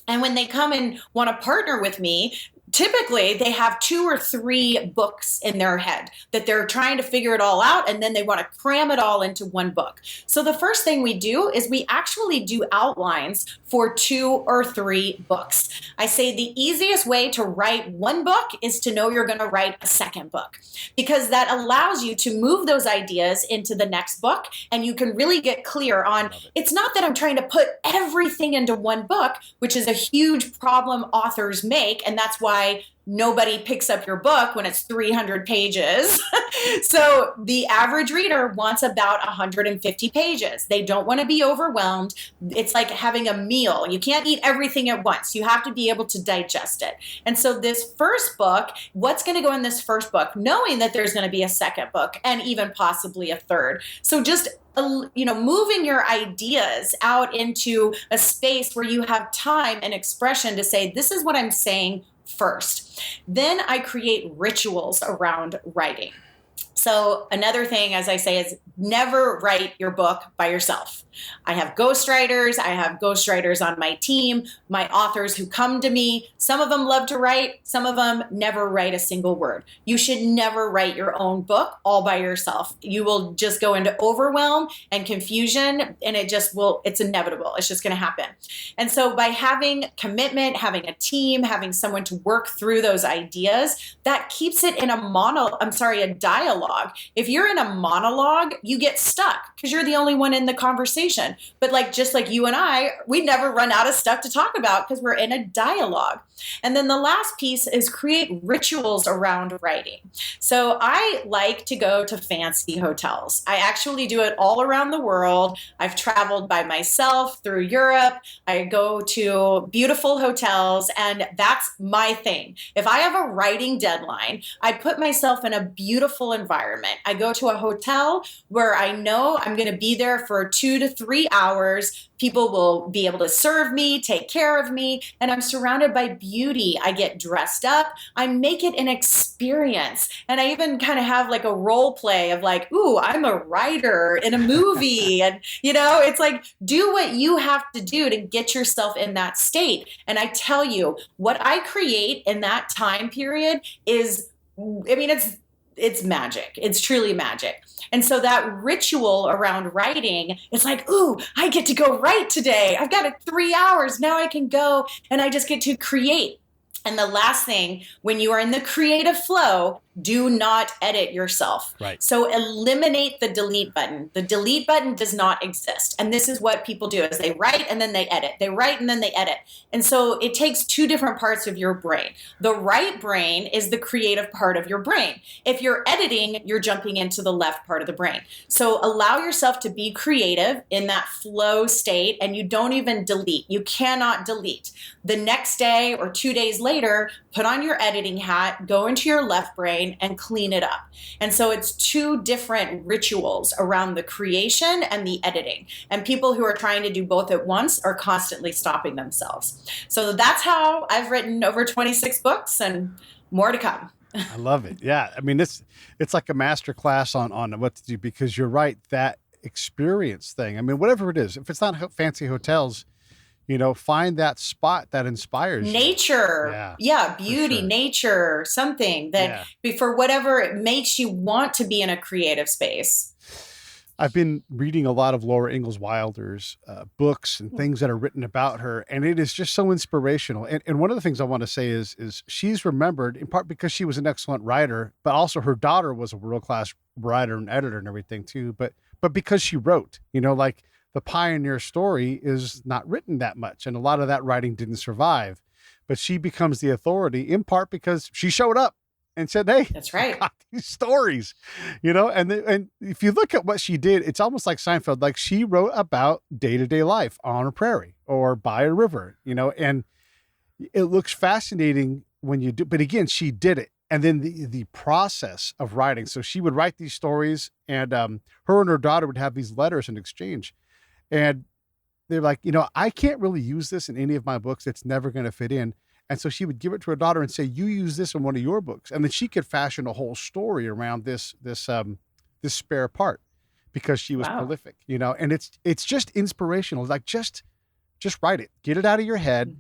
And when they come and want to partner with me, typically they have 2 or 3 books in their head that they're trying to figure it all out, and then they want to cram it all into one book. So the first thing we do is we actually do outlines for 2 or 3 books. I say the easiest way to write one book is to know you're going to write a second book, because that allows you to move those ideas into the next book, and you can really get clear on, it's not that I'm trying to put everything into one book, which is a huge problem authors make, and that's why nobody picks up your book when it's 300 pages. So the average reader wants about 150 pages. They don't want to be overwhelmed. It's like having a meal. You can't eat everything at once. You have to be able to digest it. And so this first book, what's going to go in this first book, knowing that there's going to be a second book and even possibly a third. So just moving your ideas out into a space where you have time and expression to say, this is what I'm saying first. Then I create rituals around writing. So another thing, as I say, is never write your book by yourself. I have ghostwriters. I have ghostwriters on my team, my authors who come to me. Some of them love to write. Some of them never write a single word. You should never write your own book all by yourself. You will just go into overwhelm and confusion, and it's inevitable. It's just going to happen. And so by having commitment, having a team, having someone to work through those ideas, that keeps it in a dialogue. If you're in a monologue, you get stuck because you're the only one in the conversation. But just like you and I, we never run out of stuff to talk about because we're in a dialogue. And then the last piece is create rituals around writing. So I like to go to fancy hotels. I actually do it all around the world. I've traveled by myself through Europe. I go to beautiful hotels, and that's my thing. If I have a writing deadline, I put myself in a beautiful environment. I go to a hotel where I know I'm going to be there for 2 to 3 hours. People will be able to serve me, take care of me, and I'm surrounded by beauty. I get dressed up. I make it an experience. And I even kind of have like a role play of like, ooh, I'm a writer in a movie. And, it's like, do what you have to do to get yourself in that state. And I tell you, what I create in that time period is, it's magic. It's truly magic. And so that ritual around writing, it's like, ooh, I get to go write today. I've got 3 hours. Now I can go and I just get to create. And the last thing, when you are in the creative flow, Do not edit yourself. Right. So eliminate the delete button. The delete button does not exist. And this is what people do is they write and then they edit. They write and then they edit. And so it takes two different parts of your brain. The right brain is the creative part of your brain. If you're editing, you're jumping into the left part of the brain. So allow yourself to be creative in that flow state, and you don't even delete. You cannot delete. The next day or 2 days later, put on your editing hat, go into your left brain, and clean it up. And so it's two different rituals around the creation and the editing. And people who are trying to do both at once are constantly stopping themselves. So that's how I've written over 26 books and more to come. I love it. Yeah. I mean, it's like a master class on what to do, because you're right, that experience thing. I mean, whatever it is, if it's not fancy hotels, find that spot that inspires you. Nature. Yeah. Beauty, sure. Nature, something that for whatever it makes you want to be in a creative space. I've been reading a lot of Laura Ingalls Wilder's books and things that are written about her, and it is just so inspirational. And one of the things I want to say is she's remembered in part because she was an excellent writer, but also her daughter was a world-class writer and editor and everything too. But because she wrote, like the pioneer story is not written that much, and a lot of that writing didn't survive. But she becomes the authority in part because she showed up and said, "Hey, that's right. I got these stories," and if you look at what she did, it's almost like Seinfeld. Like she wrote about day-to-day life on a prairie or by a river, and it looks fascinating when you do. But again, she did it, and then the process of writing. So she would write these stories, and her and her daughter would have these letters in exchange, and they're like, I can't really use this in any of my books. It's never going to fit in. And so she would give it to her daughter and say, "You use this in one of your books." And then she could fashion a whole story around this spare part because she was prolific, and it's just inspirational. Like just write it, get it out of your head,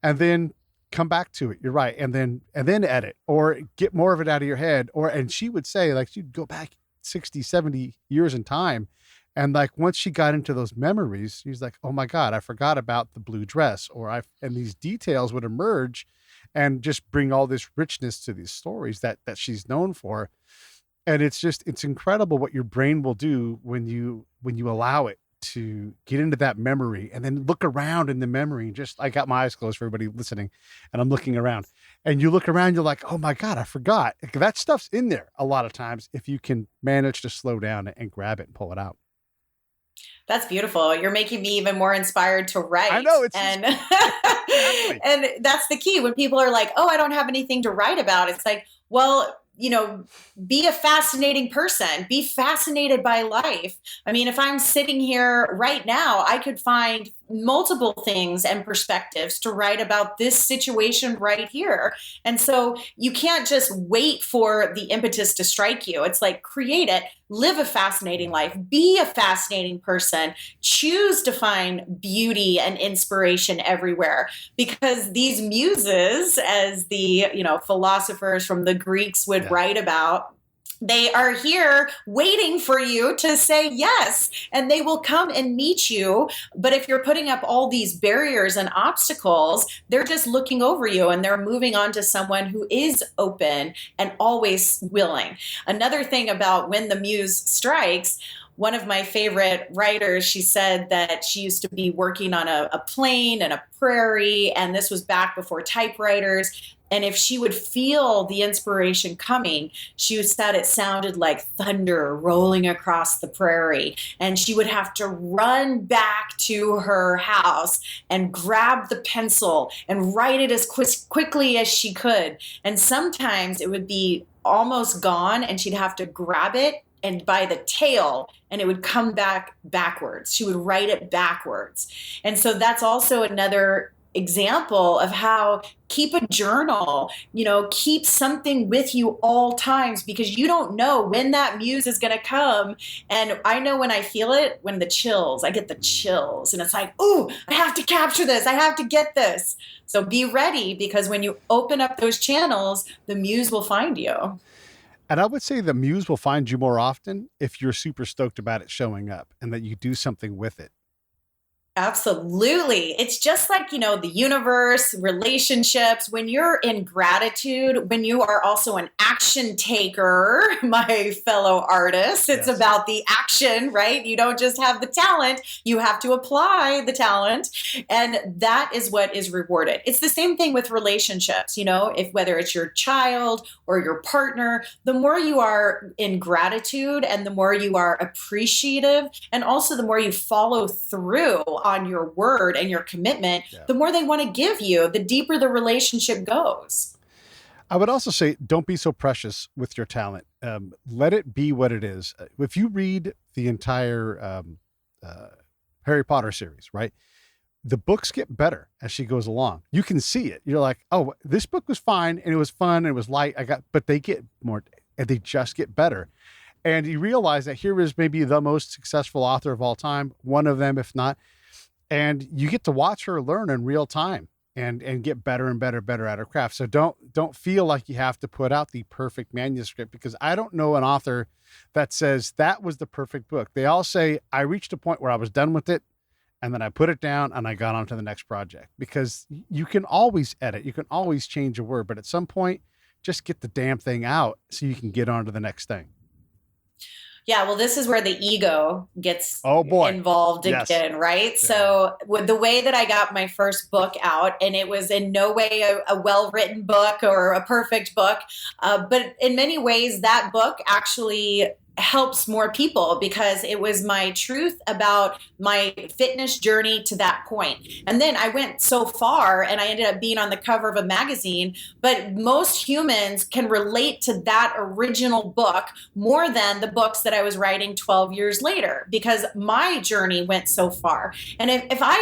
and then come back to it. You're right. And then edit or get more of it out of your head. And she would say, like, she'd go back 60, 70 years in time. And like, once she got into those memories, she's like, "Oh my God, I forgot about the blue dress," and these details would emerge and just bring all this richness to these stories that she's known for. And it's incredible what your brain will do when you allow it to get into that memory and then look around in the memory. Just, I got my eyes closed for everybody listening, and I'm looking around, and you look around, you're like, "Oh my God, I forgot." That stuff's in there a lot of times if you can manage to slow down and grab it and pull it out. That's beautiful. You're making me even more inspired to write. I know. And that's the key. When people are like, "Oh, I don't have anything to write about." It's like, well, be a fascinating person, be fascinated by life. I mean, if I'm sitting here right now, I could find multiple things and perspectives to write about this situation right here. And so you can't just wait for the impetus to strike you. It's like, create it, live a fascinating life, be a fascinating person, choose to find beauty and inspiration everywhere, because these muses, as the, philosophers from the Greeks would write about, they are here waiting for you to say yes, and they will come and meet you. But if you're putting up all these barriers and obstacles, they're just looking over you and they're moving on to someone who is open and always willing. Another thing about when the muse strikes, one of my favorite writers, she said that she used to be working on a plane and a prairie, and this was back before typewriters. And if she would feel the inspiration coming, she said it sounded like thunder rolling across the prairie. And she would have to run back to her house and grab the pencil and write it as quickly as she could. And sometimes it would be almost gone, and she'd have to grab it and by the tail, and it would come back backwards. She would write it backwards. And so that's also another example of how keep a journal, keep something with you all times, because you don't know when that muse is going to come. And I know when I feel it, when I get the chills, and it's like, "Ooh, I have to capture this. I have to get this." So be ready, because when you open up those channels, the muse will find you. And I would say the muse will find you more often if you're super stoked about it showing up and that you do something with it. Absolutely. It's just like, the universe, relationships, when you're in gratitude, when you are also an action taker, my fellow artists, it's about the action, right? You don't just have the talent, you have to apply the talent. And that is what is rewarded. It's the same thing with relationships, if whether it's your child or your partner, the more you are in gratitude and the more you are appreciative, and also the more you follow through on your word and your commitment, the more they want to give you, the deeper the relationship goes. I would also say, don't be so precious with your talent. Let it be what it is. If you read the entire Harry Potter series, right? The books get better as she goes along. You can see it. You're like, oh, this book was fine and it was fun and it was light. But they get more, and they just get better. And you realize that here is maybe the most successful author of all time, one of them, if not. And you get to watch her learn in real time and get better and better at her craft. So don't feel like you have to put out the perfect manuscript, because I don't know an author that says that was the perfect book. They all say, I reached a point where I was done with it, and then I put it down and I got on to the next project. Because you can always edit, you can always change a word, but at some point, just get the damn thing out so you can get on to the next thing. Yeah, well, this is where the ego gets involved Yes. again, right? Yeah. So with the way that I got my first book out, and it was in no way a well-written book or a perfect book, but in many ways, that book actually helps more people, because it was my truth about my fitness journey to that point. And then I went so far and I ended up being on the cover of a magazine, but most humans can relate to that original book more than the books that I was writing 12 years later, because my journey went so far. And if I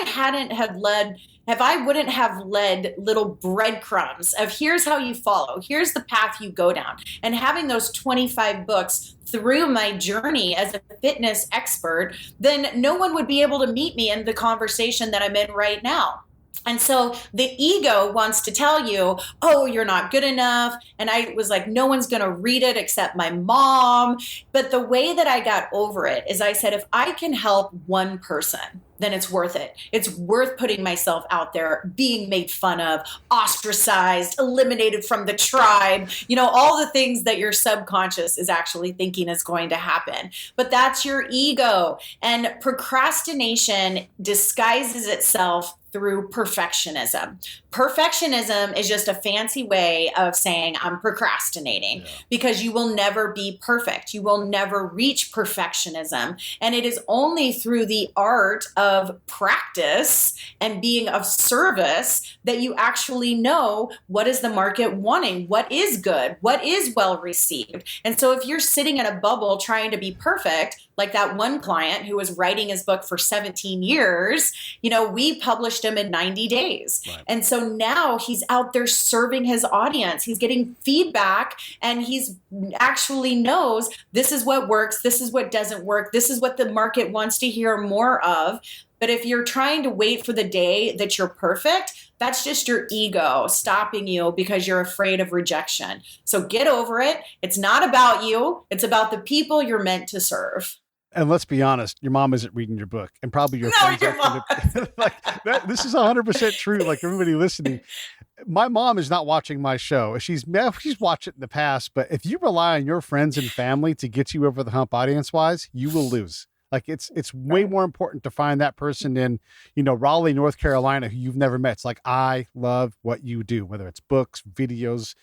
wouldn't have led little breadcrumbs of here's how you follow, here's the path you go down, and having those 25 books through my journey as a fitness expert, then no one would be able to meet me in the conversation that I'm in right now. And so the ego wants to tell you, oh, you're not good enough. And I was like, no one's going to read it except my mom. But the way that I got over it is I said, if I can help one person, then it's worth it. It's worth putting myself out there, being made fun of, ostracized, eliminated from the tribe, all the things that your subconscious is actually thinking is going to happen. But that's your ego. And procrastination disguises itself through perfectionism. Perfectionism is just a fancy way of saying I'm procrastinating, because you will never be perfect. You will never reach perfectionism. And it is only through the art of practice and being of service that you actually know what is the market wanting, what is good, what is well received. And so if you're sitting in a bubble trying to be perfect, like that one client who was writing his book for 17 years, we published him in 90 days. Right. And so now he's out there serving his audience. He's getting feedback, and he's actually knows this is what works. This is what doesn't work. This is what the market wants to hear more of. But if you're trying to wait for the day that you're perfect, that's just your ego stopping you because you're afraid of rejection. So get over it. It's not about you. It's about the people you're meant to serve. And let's be honest, your mom isn't reading your book, and probably your friends your mom. This is 100% true. Like everybody listening, my mom is not watching my show. She's watched it in the past, but if you rely on your friends and family to get you over the hump audience wise, you will lose. Like it's way more important to find that person in, Raleigh, North Carolina, who you've never met. It's like, I love what you do, whether it's books, videos,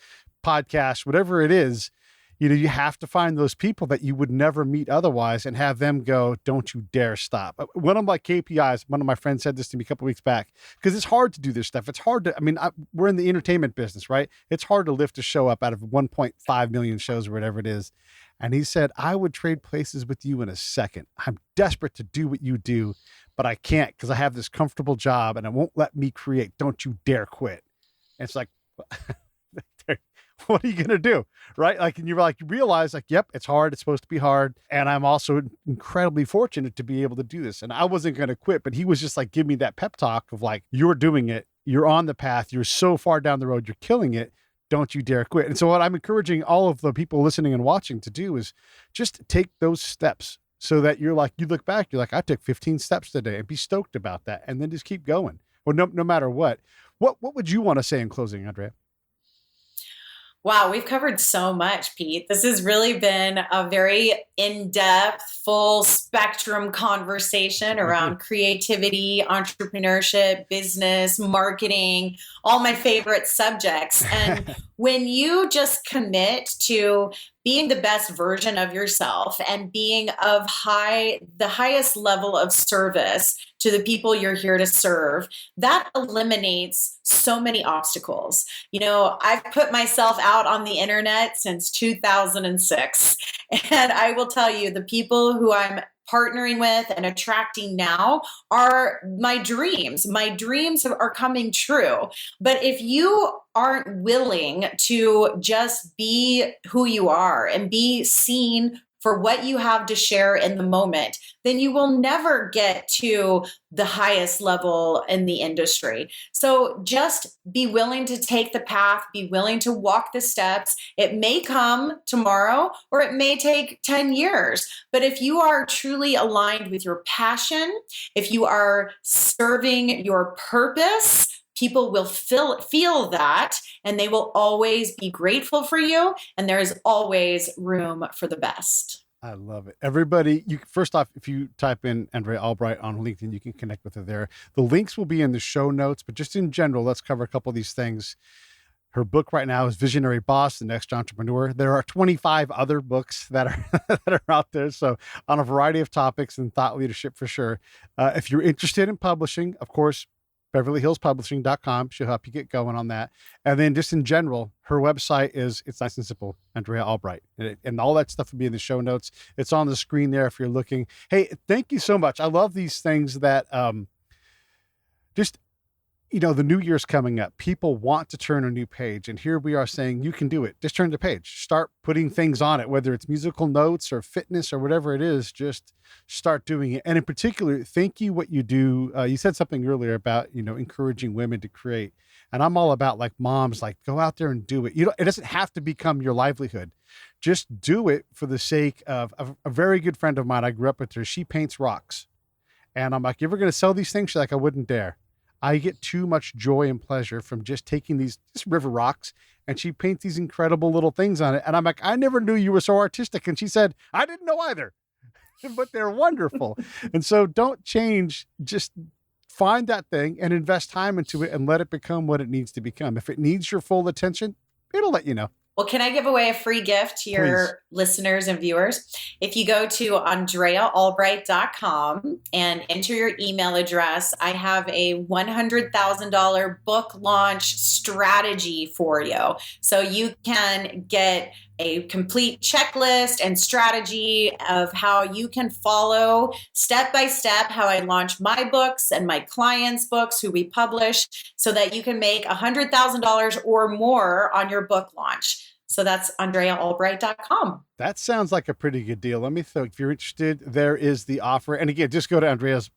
podcasts, whatever it is. You have to find those people that you would never meet otherwise and have them go, don't you dare stop. One of my KPIs, one of my friends said this to me a couple of weeks back, because it's hard to do this stuff. It's hard to, we're in the entertainment business, right? It's hard to lift a show up out of 1.5 million shows or whatever it is. And he said, I would trade places with you in a second. I'm desperate to do what you do, but I can't because I have this comfortable job and it won't let me create. Don't you dare quit. And it's like, what are you going to do? Right. Like, and you realize like, yep, it's hard. It's supposed to be hard. And I'm also incredibly fortunate to be able to do this. And I wasn't going to quit, but he was just like, give me that pep talk of like, you're doing it. You're on the path. You're so far down the road. You're killing it. Don't you dare quit. And so what I'm encouraging all of the people listening and watching to do is just take those steps. so that you look back, you're like, I took 15 steps today, and be stoked about that. And then just keep going. Well, no matter what would you want to say in closing, Andrea? Wow, we've covered so much, Pete. This has really been a very in-depth, full spectrum conversation around creativity, entrepreneurship, business, marketing, all my favorite subjects. And when you just commit to being the best version of yourself and being of the highest level of service to the people you're here to serve, that eliminates so many obstacles. I've put myself out on the internet since 2006, and I will tell you, the people who I'm partnering with and attracting now are my dreams. My dreams are coming true. But if you aren't willing to just be who you are and be seen for what you have to share in the moment, then you will never get to the highest level in the industry. So just be willing to take the path, be willing to walk the steps. It may come tomorrow or it may take 10 years. But if you are truly aligned with your passion, if you are serving your purpose, people will feel that, and they will always be grateful for you. And there is always room for the best. I love it. Everybody, first off, if you type in Andrea Albright on LinkedIn, you can connect with her there. The links will be in the show notes, but just in general, let's cover a couple of these things. Her book right now is Visionary Boss, The Next Entrepreneur. There are 25 other books that are out there. So on a variety of topics and thought leadership for sure. If you're interested in publishing, of course, BeverlyHillsPublishing.com. She'll help you get going on that. And then just in general, her website it's nice and simple, Andrea Albright. And all that stuff will be in the show notes. It's on the screen there if you're looking. Hey, thank you so much. I love these things that the new year's coming up. People want to turn a new page. And here we are saying, you can do it. Just turn the page. Start putting things on it, whether it's musical notes or fitness or whatever it is, just start doing it. And in particular, thank you what you do. You said something earlier about, encouraging women to create. And I'm all about moms, go out there and do it. It doesn't have to become your livelihood. Just do it for the sake of a very good friend of mine. I grew up with her. She paints rocks. And I'm like, you ever going to sell these things? She's like, I wouldn't dare. I get too much joy and pleasure from just taking these river rocks, and she paints these incredible little things on it. And I'm like, I never knew you were so artistic. And she said, I didn't know either, but they're wonderful. And so don't change, just find that thing and invest time into it and let it become what it needs to become. If it needs your full attention, it'll let you know. Well, can I give away a free gift to your listeners and viewers? If you go to AndreaAlbright.com and enter your email address, I have a $100,000 book launch strategy for you. So you can get a complete checklist and strategy of how you can follow step by step how I launch my books and my clients' books who we publish, so that you can make $100,000 or more on your book launch. So that's AndreaAlbright.com. That sounds like a pretty good deal. Let me think. If you're interested, there is the offer. And again, just go to Andrea's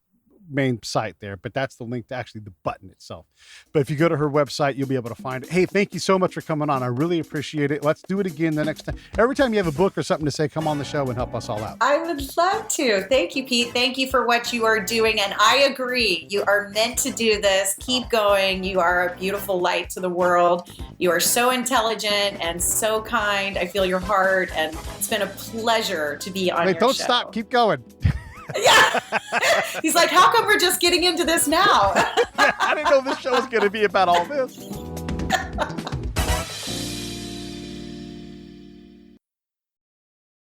main site there, but that's the link to actually the button itself. But if you go to her website, you'll be able to find it. Hey, thank you so much for coming on. I really appreciate it. Let's do it again the next time. Every time you have a book or something to say, come on the show and help us all out. I would love to. Thank you, Pete. Thank you for what you are doing. And I agree. You are meant to do this. Keep going. You are a beautiful light to the world. You are so intelligent and so kind. I feel your heart, and it's been a pleasure to be on your don't show. Stop. Keep going. Yeah. He's like, how come we're just getting into this now? I didn't know this show was going to be about all this.